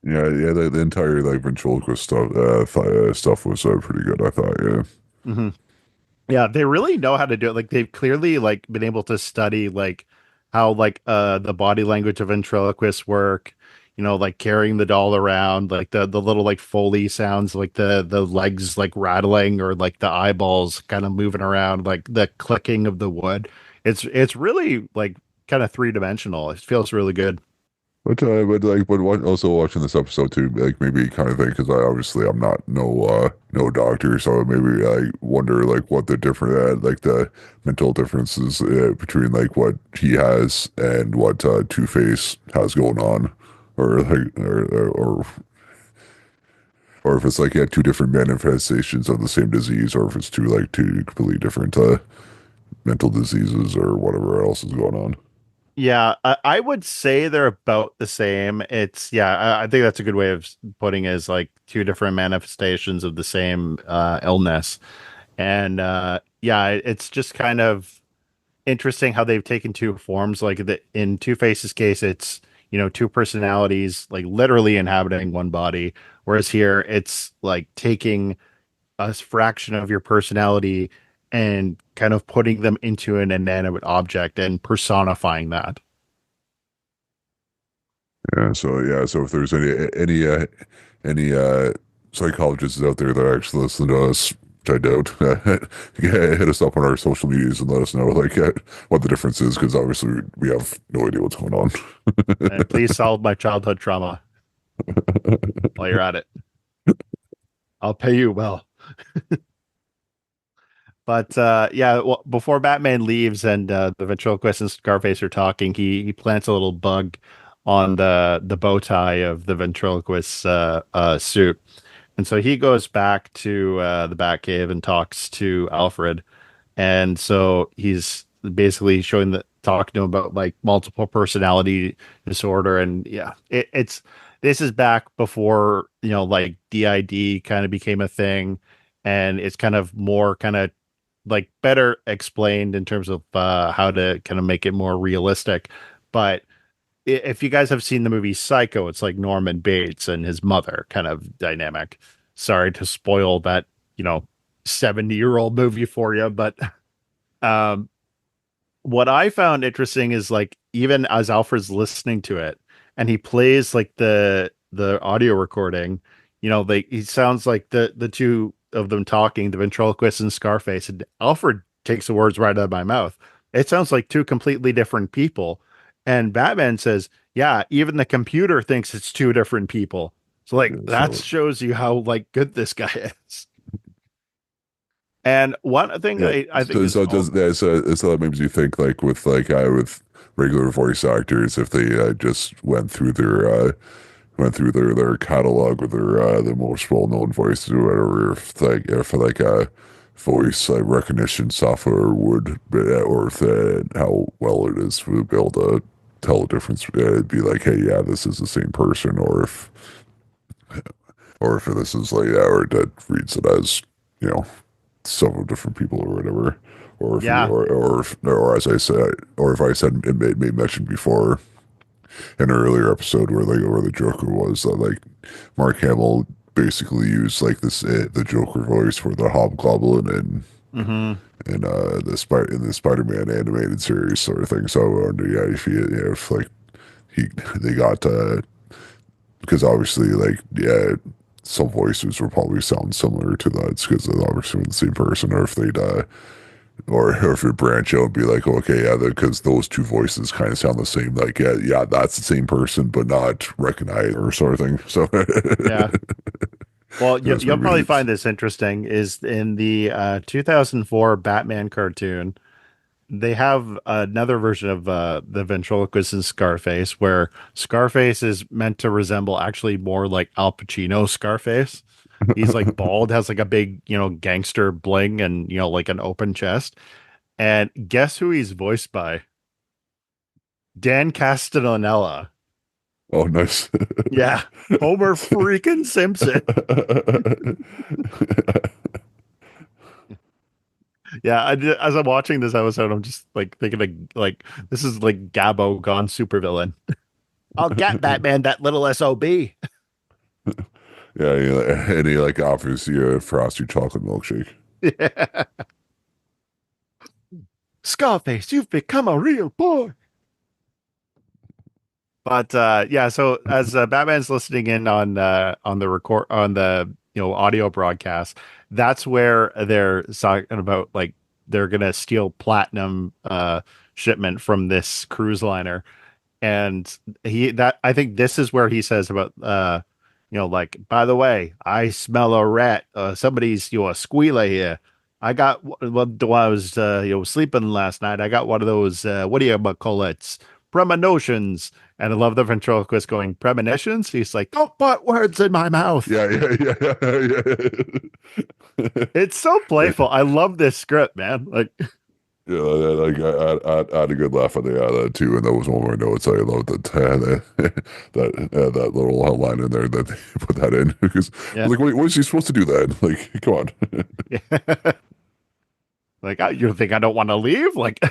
Yeah, yeah, the entire like ventriloquist stuff was pretty good, I thought. Yeah, Hmm. Yeah, they really know how to do it. Like they've clearly like been able to study like how like the body language of ventriloquists work, like carrying the doll around, like the little like Foley sounds, like the legs like rattling or like the eyeballs kind of moving around, like the clicking of the wood. It's really like kind of three-dimensional. It feels really good. also watching this episode too, like maybe kind of think because I'm not no doctor, so maybe I wonder like what the different like the mental differences between like what he has and what Two Face has going on, or like or if it's like yeah two different manifestations of the same disease, or if it's two completely different mental diseases or whatever else is going on. Yeah, I would say they're about the same. Yeah, I think that's a good way of putting it, is like two different manifestations of the same illness. And yeah, it's just kind of interesting how they've taken two forms. Like in Two Face's case, it's, two personalities like literally inhabiting one body. Whereas here, it's like taking a fraction of your personality and kind of putting them into an inanimate object and personifying that. So if there's any psychologists out there that actually listen to us, which I doubt, yeah, hit us up on our social medias and let us know like what the difference is, because obviously we have no idea what's going on. And please solve my childhood trauma while you're at it. I'll pay you well. But yeah, well, before Batman leaves and the ventriloquist and Scarface are talking, he plants a little bug on the bow tie of the ventriloquist's suit, and so he goes back to the Batcave and talks to Alfred, and so he's basically showing the talking to him about like multiple personality disorder, and yeah, it's this is back before like DID kind of became a thing, and it's kind of more kind of like better explained in terms of how to kind of make it more realistic. But if you guys have seen the movie Psycho, it's like Norman Bates and his mother kind of dynamic. Sorry to spoil that, 70-year-old movie for you, but um, what I found interesting is like even as Alfred's listening to it and he plays like the audio recording, like he sounds like the two of them talking, the ventriloquist and Scarface, and Alfred takes the words right out of my mouth. It sounds like two completely different people. And Batman says, "Yeah, even the computer thinks it's two different people." So like Yeah, that shows you how like good this guy is. And one thing yeah, I think is also so that makes you think like with regular voice actors if they just went through their catalog with their most well known voices or whatever, if like voice recognition software would or if how well it is to be able to tell the difference. It'd be like, hey, yeah, this is the same person, or if this is like, yeah, or that reads it as you know several different people or whatever. Or if you, yeah, or as I said, or if I said it made mention before in an earlier episode where the Joker was like Mark Hamill basically used like this the Joker voice for the Hobgoblin and hmm in the Spider-Man animated series sort of thing. So yeah, if like he they got because obviously like yeah some voices will probably sound similar to that because they're obviously the same person, or if they'd or if you branch out and be like, okay, yeah, because those two voices kind of sound the same. Like, yeah, that's the same person, but not recognized or sort of thing. So yeah. Well, that's you'll probably maybe find this interesting is in the 2004 Batman cartoon. They have another version of the ventriloquist in Scarface, where Scarface is meant to resemble actually more like Al Pacino Scarface. He's like bald, has like a big, gangster bling and, like an open chest. And guess who he's voiced by? Dan Castellaneta. Oh, nice. Yeah, Homer freaking Simpson. Yeah, as I'm watching this episode, I'm just like thinking like this is like Gabbo gone supervillain. I'll get Batman that little SOB. Yeah, and he like offers you a frosty chocolate milkshake. Yeah. Scarface, you've become a real boy. But yeah, so as Batman's listening in on the record on the audio broadcast, that's where they're talking about like they're gonna steal platinum shipment from this cruise liner, and I think this is where he says about like, by the way, I smell a rat, somebody's a squealer here. I got when I was sleeping last night, I got one of those what do you call it, premonitions. And I love the ventriloquist going, premonitions. He's like, don't put words in my mouth. Yeah, yeah, yeah, It's so yeah. playful. I love this script, man. Like, Yeah, like I had a good laugh at that too, and that was one of my notes. I love that little line in there that they put that in because I yeah, was like, what is he supposed to do then? Like, come on. yeah. Like, you think I don't want to leave? Like,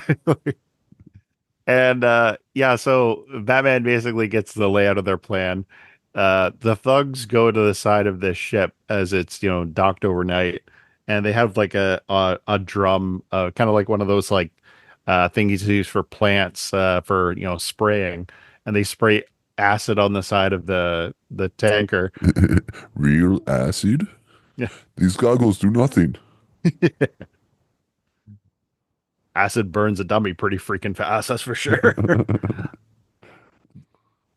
and yeah, so Batman basically gets the layout of their plan. The thugs go to the side of this ship as it's docked overnight, and they have like a drum, kind of like one of those like thingies used for plants for spraying, and they spray acid on the side of the tanker. Real acid? These goggles do nothing. Acid burns a dummy pretty freaking fast, that's for sure.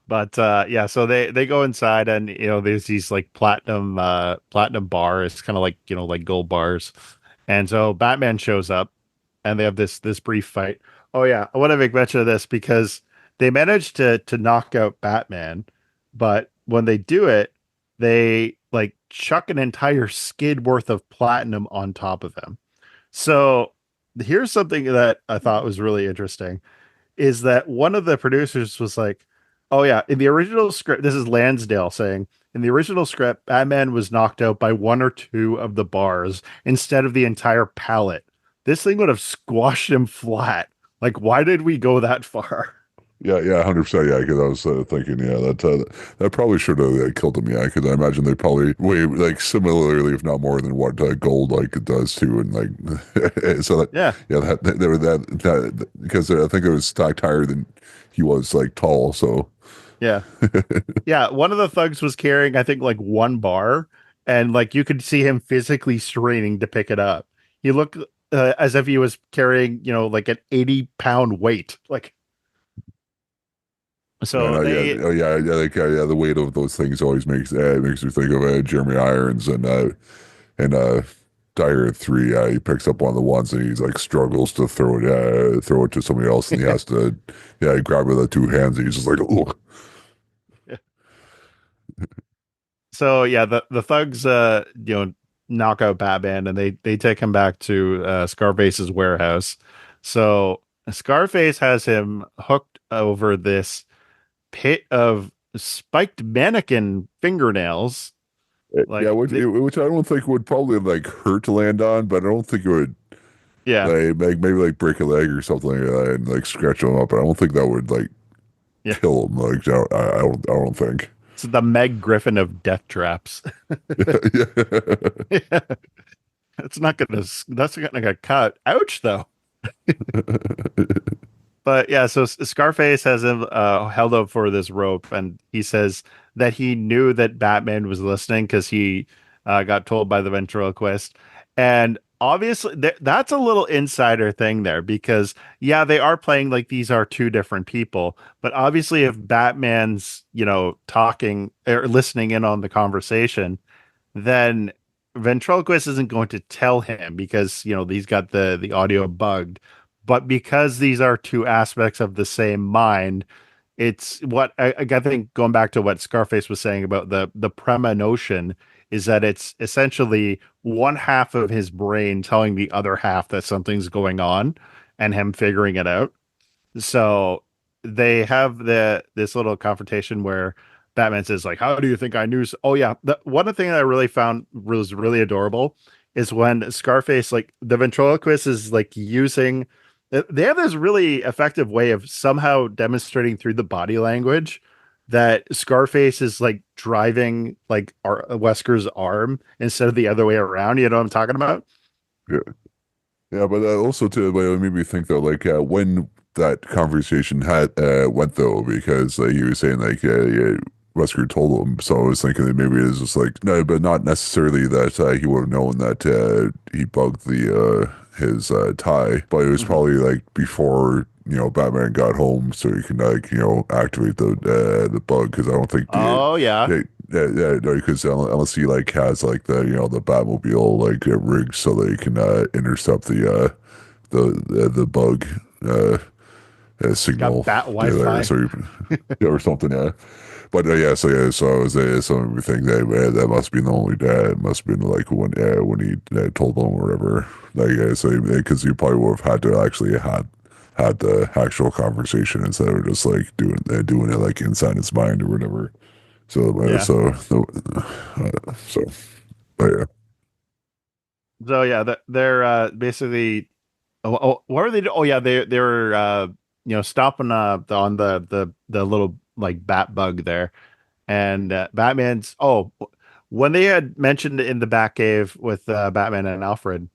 But yeah, so they go inside and there's these like platinum bars, kind of like like gold bars. And so Batman shows up and they have this brief fight. Oh yeah, I want to make mention of this because they managed to knock out Batman, but when they do it, they like chuck an entire skid worth of platinum on top of him. So here's something that I thought was really interesting is that one of the producers was like, "Oh yeah, in the original script, this is Lansdale saying, in the original script, Batman was knocked out by one or two of the bars instead of the entire pallet. This thing would have squashed him flat. Like, why did we go that far?" Yeah, yeah, 100%. Yeah, because I was thinking, yeah, that probably should have killed him. Yeah, because I imagine they probably weigh like similarly, if not more than what gold like it does too, and like so that Yeah, yeah, that there that because I think it was stacked higher than he was like tall. So yeah, yeah. One of the thugs was carrying, I think, like one bar, and like you could see him physically straining to pick it up. He looked as if he was carrying, like an 80-pound weight. Like, yeah, so no, yeah, they oh yeah, yeah, like yeah, the weight of those things always makes me think of Jeromy Irons and Die Hard 3. Yeah, he picks up one of the ones and he's like struggles to throw it to somebody else, and he has to grab it with two hands, and he's just like, oh. So yeah, the thugs knock out Batman and they take him back to Scarface's warehouse. So Scarface has him hooked over this pit of spiked mannequin fingernails. Yeah, Like which I don't think would probably like hurt to land on, but I don't think it would yeah, like maybe like break a leg or something like that and like scratch him up. But I don't think that would like yeah. kill him. Like I don't think. It's the Meg Griffin of death traps. Yeah, Yeah. That's not gonna cut. Ouch though. But yeah, so Scarface has him held up for this rope, and he says that he knew that Batman was listening because he got told by the ventriloquist. And obviously, that's a little insider thing there because, yeah, they are playing like these are two different people. But obviously, if Batman's, talking or listening in on the conversation, then ventriloquist isn't going to tell him because he's got the audio bugged, but because these are two aspects of the same mind, it's what I think going back to what Scarface was saying about the premonition is that it's essentially one half of his brain telling the other half that something's going on and him figuring it out. So they have this little confrontation where Batman says like, "How do you think I knew?" Oh yeah, one thing that I really found was really adorable is when Scarface, like the ventriloquist, is like using. They have this really effective way of somehow demonstrating through the body language that Scarface is like driving like Wesker's arm instead of the other way around. You know what I'm talking about? Yeah. Yeah, but also too, but it made me think though, like when that conversation had went though, because he was saying like yeah, Wesker told him, so I was thinking that maybe it's just like no, but not necessarily that he would have known that he bugged the his tie, but it was Mhm. probably like before Batman got home, so he can like activate the bug because I don't think the Oh yeah, yeah, no, because unless he like has like the the Batmobile like rigged so that he can intercept the bug uh, got signal bat there, Wi-Fi. so yeah, or something, yeah. But so I was some of the thing that that must be the only dad must have been like when he told them or whatever, like so because you probably would have had to actually had the actual conversation instead of just like doing it like inside his mind or whatever. So Yeah. so but yeah. So yeah, they're basically what were they do? Oh yeah, they were stopping on the little like bat bug there, and Batman's when they had mentioned in the Batcave with Batman and Alfred,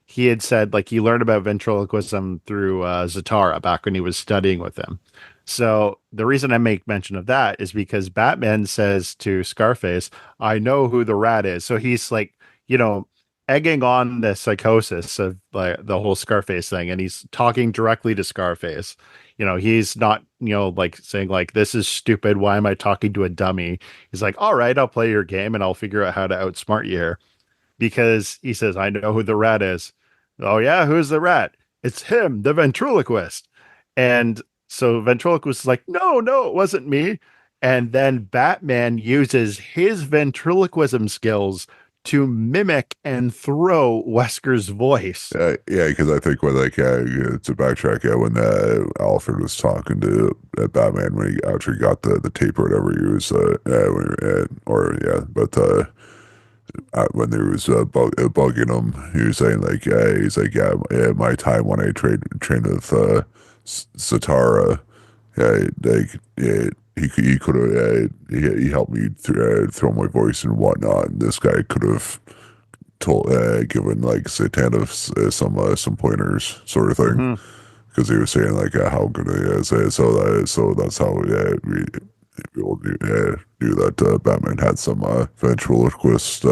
he had said like he learned about ventriloquism through Zatara back when he was studying with him. So the reason I make mention of that is because Batman says to Scarface, "I know who the rat is." So he's like, you know, egging on the psychosis of like the whole Scarface thing, and he's talking directly to Scarface. He's not, like saying like, "This is stupid. Why am I talking to a dummy?" He's like, "All right, I'll play your game and I'll figure out how to outsmart you here." Because he says, "I know who the rat is." Oh, yeah, who's the rat? It's him, the ventriloquist. And so ventriloquist is like, "No, no, it wasn't me." And then Batman uses his ventriloquism skills to mimic and throw Wesker's voice. Yeah, because I think when like to backtrack, yeah, when Alfred was talking to Batman when he actually got the tape or whatever he was or yeah, but when there was bugging him, he was saying like he's like yeah, my time when I trained with Satara, yeah, like yeah, he could have he helped me throw my voice and whatnot. And this guy could have told given like Satana some pointers sort of thing Mm-hmm. because he was saying like how good he is. So that's how we all knew that Batman had some ventriloquist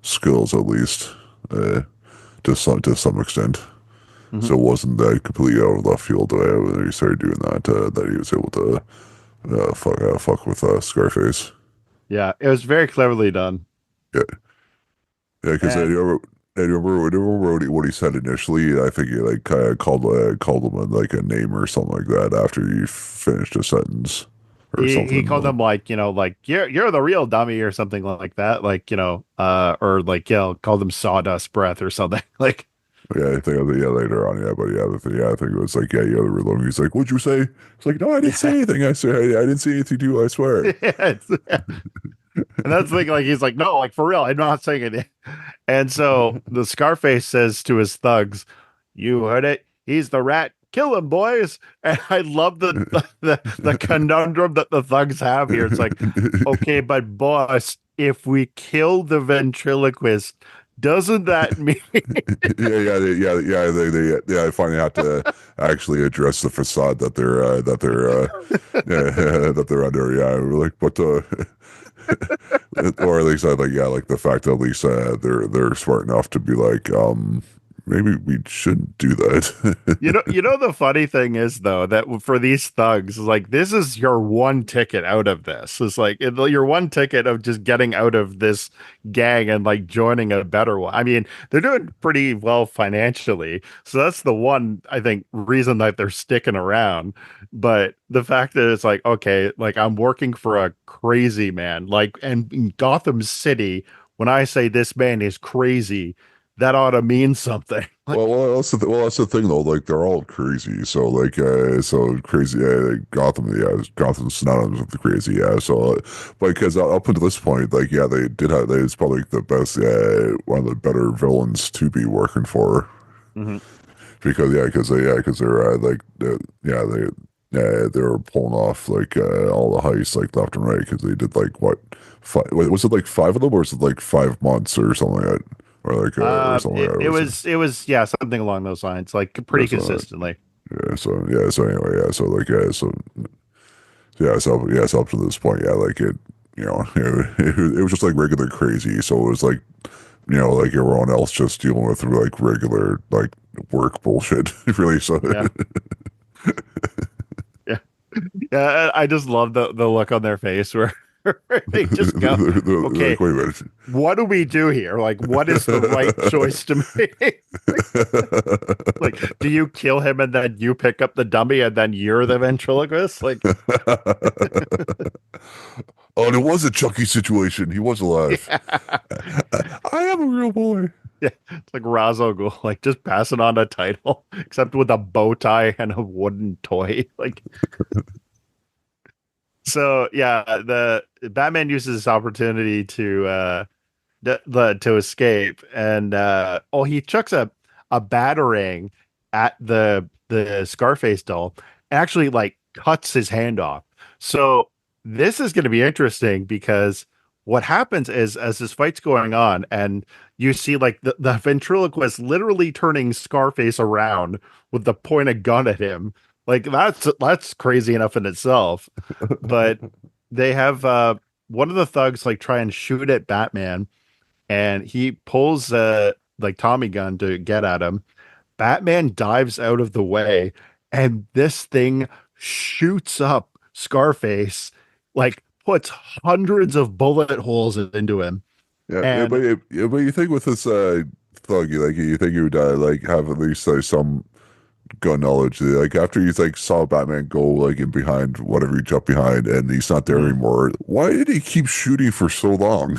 skills at least to some extent. Mm-hmm. So it wasn't that completely out of left field when he started doing that he was able to fuck with Scarface. Yeah, it was very cleverly done. Yeah, yeah, because And what he said initially. I think he like called him like a name or something like that after he finished a sentence or he called something. him like, like you're the real dummy or something like that. Like, or like, called him sawdust breath or something. Like, Yeah, I think yeah later on, yeah, but yeah, I think it was like yeah, the other one. He's like, "What'd you say?" It's like, "No, I didn't say yeah. anything. I said I didn't say anything to you. I swear." Yeah. And that's the thing, like he's like, "No, like for real, I'm not saying it." And so the Scarface says to his thugs, "You heard it. He's the rat. Kill him, boys." And I love the conundrum that the thugs have here. It's like, okay, but boss, if we kill the ventriloquist, doesn't that mean Yeah. I finally have to actually address the facade that they're under. Yeah, we're like, but or at least I like yeah, like the fact that at least they're smart enough to be like, maybe we shouldn't do that. You know the funny thing is though that for these thugs, like this is your one ticket out of this. It's like your one ticket of just getting out of this gang and like joining a better one. I mean, they're doing pretty well financially, so that's the one I think reason that they're sticking around. But the fact that it's like okay, like I'm working for a crazy man, like and in Gotham City. when I say this man is crazy, that ought to mean something. Like, That's the thing though. Like they're all crazy. So so crazy. Gotham. Yeah, Gotham's synonymous with the crazy. Yeah. So, but because up until this point, like yeah, they did have. It's probably the best. One of the better villains to be working for. mhm. Because they're yeah, they were pulling off like all the heists like left and right because they did like what five, was it like five of them or was it like 5 months or something like that or something like that. It was yeah, something along those lines, like Yeah, pretty consistently. so anyway, so up to this point, yeah, like it, it was just like regular crazy. So it was like, like everyone else just dealing with like regular like work bullshit, really. So Yeah. Yeah. Yeah, I just love the look on their face where they just go, they're okay, like, wait a minute. what do we do here? Like, what is the right choice to make? Like, do you kill him and then you pick up the dummy and then you're the ventriloquist? Like, Oh, and it was a Chucky situation. He was alive. yeah, I am a real boy. yeah, it's like Ra's al Ghul, like just passing on a title, except with a bow tie and a wooden toy. Like, so yeah, the Batman uses this opportunity to to escape, and he chucks a batarang at the Scarface doll, and actually like cuts his hand off. So this is going to be interesting because what happens is as this fight's going on, and you see like the ventriloquist literally turning Scarface around with the pointed gun at him. Like that's crazy enough in itself, but they have one of the thugs like try and shoot at Batman, and he pulls like Tommy gun to get at him. Batman dives out of the way, and this thing shoots up Scarface, like puts hundreds of bullet holes into him. And But you think with this thug, you think he would like have at least like some gun knowledge. Like after he's like saw Batman go like in behind whatever he jumped behind, and he's not there mhm, anymore. Why did he keep shooting for so long?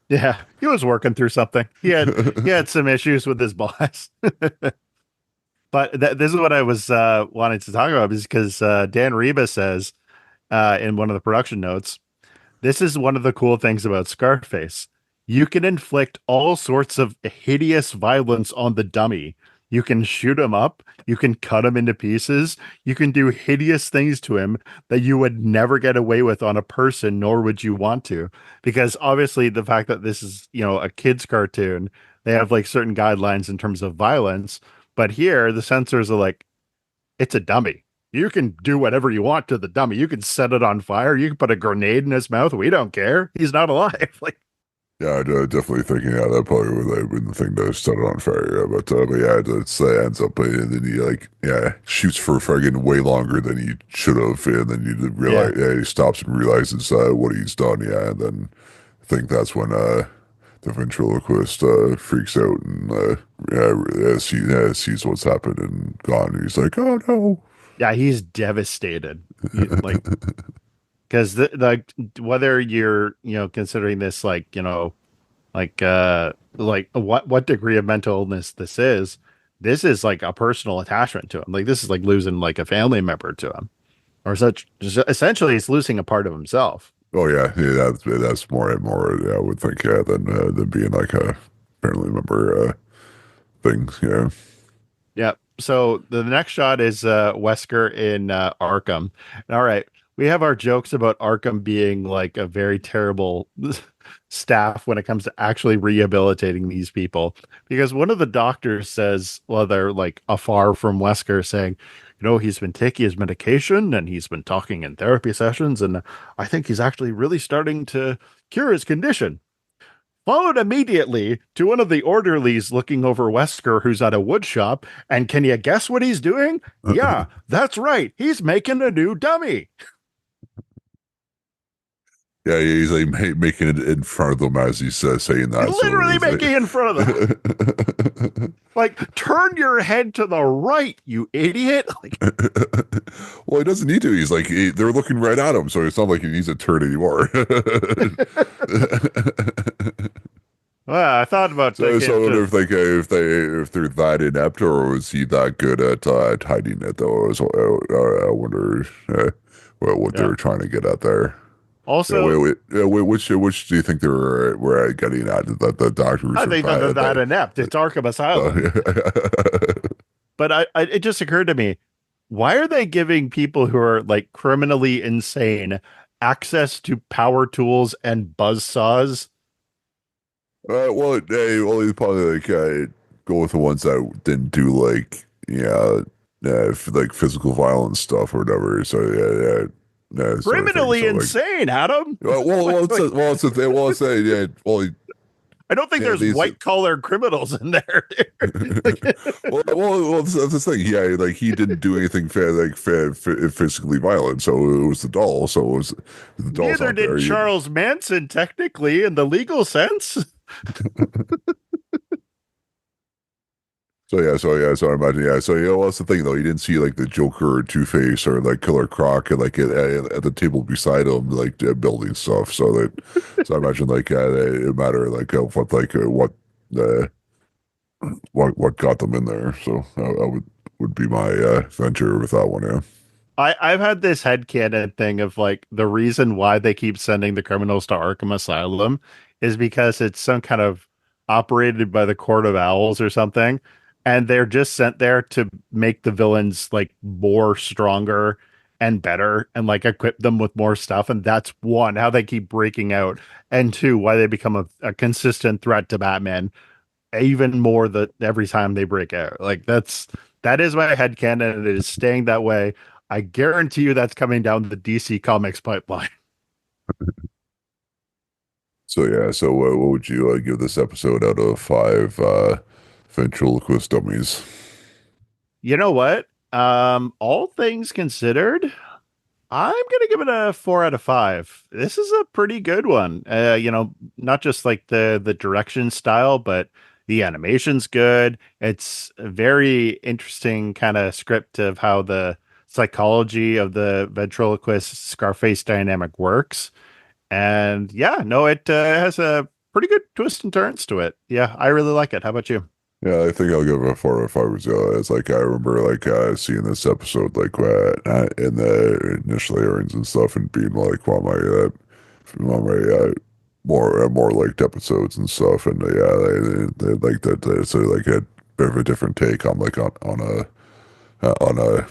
yeah, he was working through something. He had some issues with his boss. But this is what I was wanting to talk about, is because Dan Reba says in one of the production notes, this is one of the cool things about Scarface. You can inflict all sorts of hideous violence on the dummy. You can shoot him up. You can cut him into pieces. You can do hideous things to him that you would never get away with on a person, nor would you want to. Because obviously, the fact that this is, a kid's cartoon, they have like certain guidelines in terms of violence. But here, the censors are like, it's a dummy. You can do whatever you want to the dummy. You can set it on fire. You can put a grenade in his mouth. We don't care. He's not alive. Like, Yeah, definitely thinking, yeah, that probably would have been the thing to set it on fire. Yeah, but yeah, it's ends up, and then he like, yeah, shoots for friggin' way longer than he should have, and then you yeah, realize, yeah, he stops and realizes what he's done, yeah, and then I think that's when the ventriloquist freaks out and sees what's happened and gone. And he's like, oh no. yeah, he's devastated. Like, because like whether you're considering this like like what degree of mental illness this is like a personal attachment to him. Like this is like losing like a family member to him, or such. Just essentially, he's losing a part of himself. Oh yeah, that's more and more. Yeah, I would think, yeah, than being like a family member things. Yeah. Yeah. So the next shot is Wesker in Arkham. All right. We have our jokes about Arkham being like a very terrible staff when it comes to actually rehabilitating these people. Because one of the doctors says, well, they're like afar from Wesker, saying, he's been taking his medication and he's been talking in therapy sessions. And I think he's actually really starting to cure his condition. Followed immediately to one of the orderlies looking over Wesker, who's at a wood shop. And can you guess what he's doing? Yeah, that's right. He's making a new dummy. Yeah, he's like making it in front of them as he's saying He's that. So literally he's making it in front of them. like, Like, turn your head to the right, you idiot. Like, well, he doesn't need to. He's like, they're looking right at him, so it's not like he needs to turn anymore. Well, I thought about So I wonder just if if they're that inept, or was he that good at hiding it though? I wonder what they yeah. were trying to get at there. Yeah, Also, which do you think they were getting at? That the doctors I are think that they're bad. that inept. It's Arkham Asylum. Uh, But it just occurred to me, why are they giving people who are like criminally insane access to power tools and buzz saws? well, you probably go with the ones that didn't do like like physical violence stuff or whatever. So sort of thing. Criminally So like, insane, Adam. it's a thing. Well, it's a yeah. I don't think Yeah, there's these. white collar criminals in there. Like, That's the thing. Yeah, like he didn't do anything physically violent, so it was the doll. So it was the doll's neither not there. did He, Charles Manson, technically, in the legal sense. so I imagine, so well, that's the thing though. You didn't see like the Joker or Two Face or like Killer Croc and like at the table beside him, like building stuff. So I imagine like it matter like uh, what got them in there. So I would be my venture with that one. Yeah. I've had this headcanon thing of like the reason why they keep sending the criminals to Arkham Asylum is because it's some kind of operated by the Court of Owls or something. And they're just sent there to make the villains like more stronger and better and like equip them with more stuff. And that's one, how they keep breaking out. And two, why they become a consistent threat to Batman even more that every time they break out. Like that is my headcanon and it is staying that way. I guarantee you that's coming down the DC Comics pipeline. So what would you give this episode out of five ventriloquist dummies? You know what? All things considered, I'm gonna give it a 4 out of 5. This is a pretty good one. Not just like the direction style, but the animation's good. It's a very interesting kind of script of how the psychology of the ventriloquist Scarface dynamic works. And yeah, no, it has a pretty good twist and turns to it. Yeah, I really like it. How about you? Yeah, I think I'll give it a 4 out of 5 as well. It's like I remember like seeing this episode like in the initial airings and stuff, and being like one of my more liked episodes and stuff, and they like that. So like a bit of a different take on like on a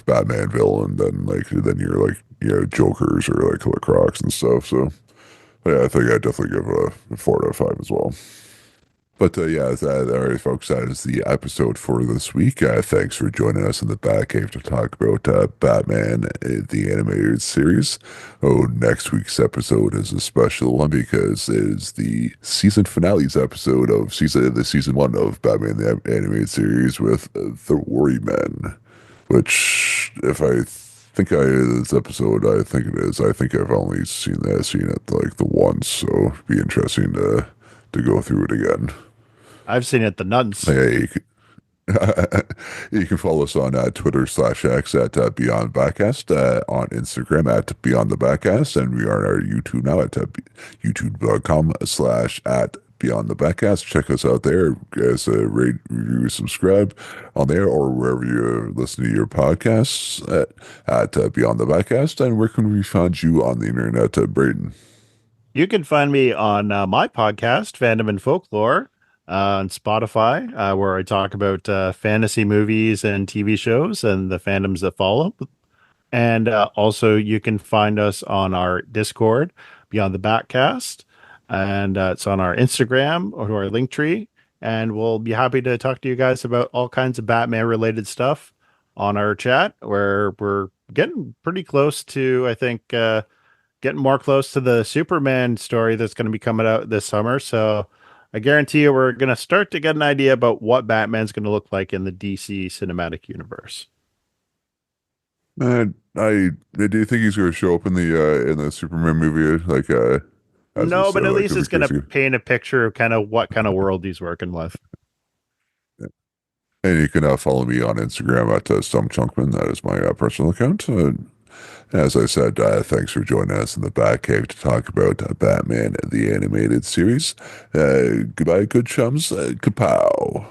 Batman villain than you're like Jokers or like Killer Crocs and stuff. So yeah, I think I definitely give it a 4 out of 5 as well. But all right, folks, that is the episode for this week. Thanks for joining us in the Batcave to talk about Batman, the animated series. Oh, next week's episode is a special one because it is the season finales episode of season one of Batman the animated series with the Worry Men. Which, if I think this episode, I think it is. I think I've only seen it like the once, so it'd be interesting to go through it again. I've seen it the nuns. Hey, you can follow us on Twitter/X at Beyond Backcast, on Instagram at Beyond the Backcast, and we are on our YouTube now at youtube.com/ at Beyond the Backcast. Check us out there. Guys, rate, review, subscribe on there or wherever you listen to your podcasts at Beyond the Backcast. And where can we find you on the internet, Braden? You can find me on my podcast, Fandom and Folklore, on Spotify, where I talk about fantasy movies and TV shows and the fandoms that follow. And also, you can find us on our Discord, Beyond the Backcast, and it's on our Instagram or our link tree. And we'll be happy to talk to you guys about all kinds of Batman related stuff on our chat, where we're getting pretty close to, I think, getting more close to the Superman story that's going to be coming out this summer. So I guarantee you, we're going to start to get an idea about what Batman's going to look like in the DC cinematic universe. I do you think he's going to show up in the Superman movie as we No, said but at like least a it's few going years to ago? paint a picture of kind of what kind of world he's working with. And you can follow me on Instagram at Stump Chunkman. That is my personal account. As I said, thanks for joining us in the Batcave to talk about Batman the Animated Series. Goodbye, good chums. Kapow.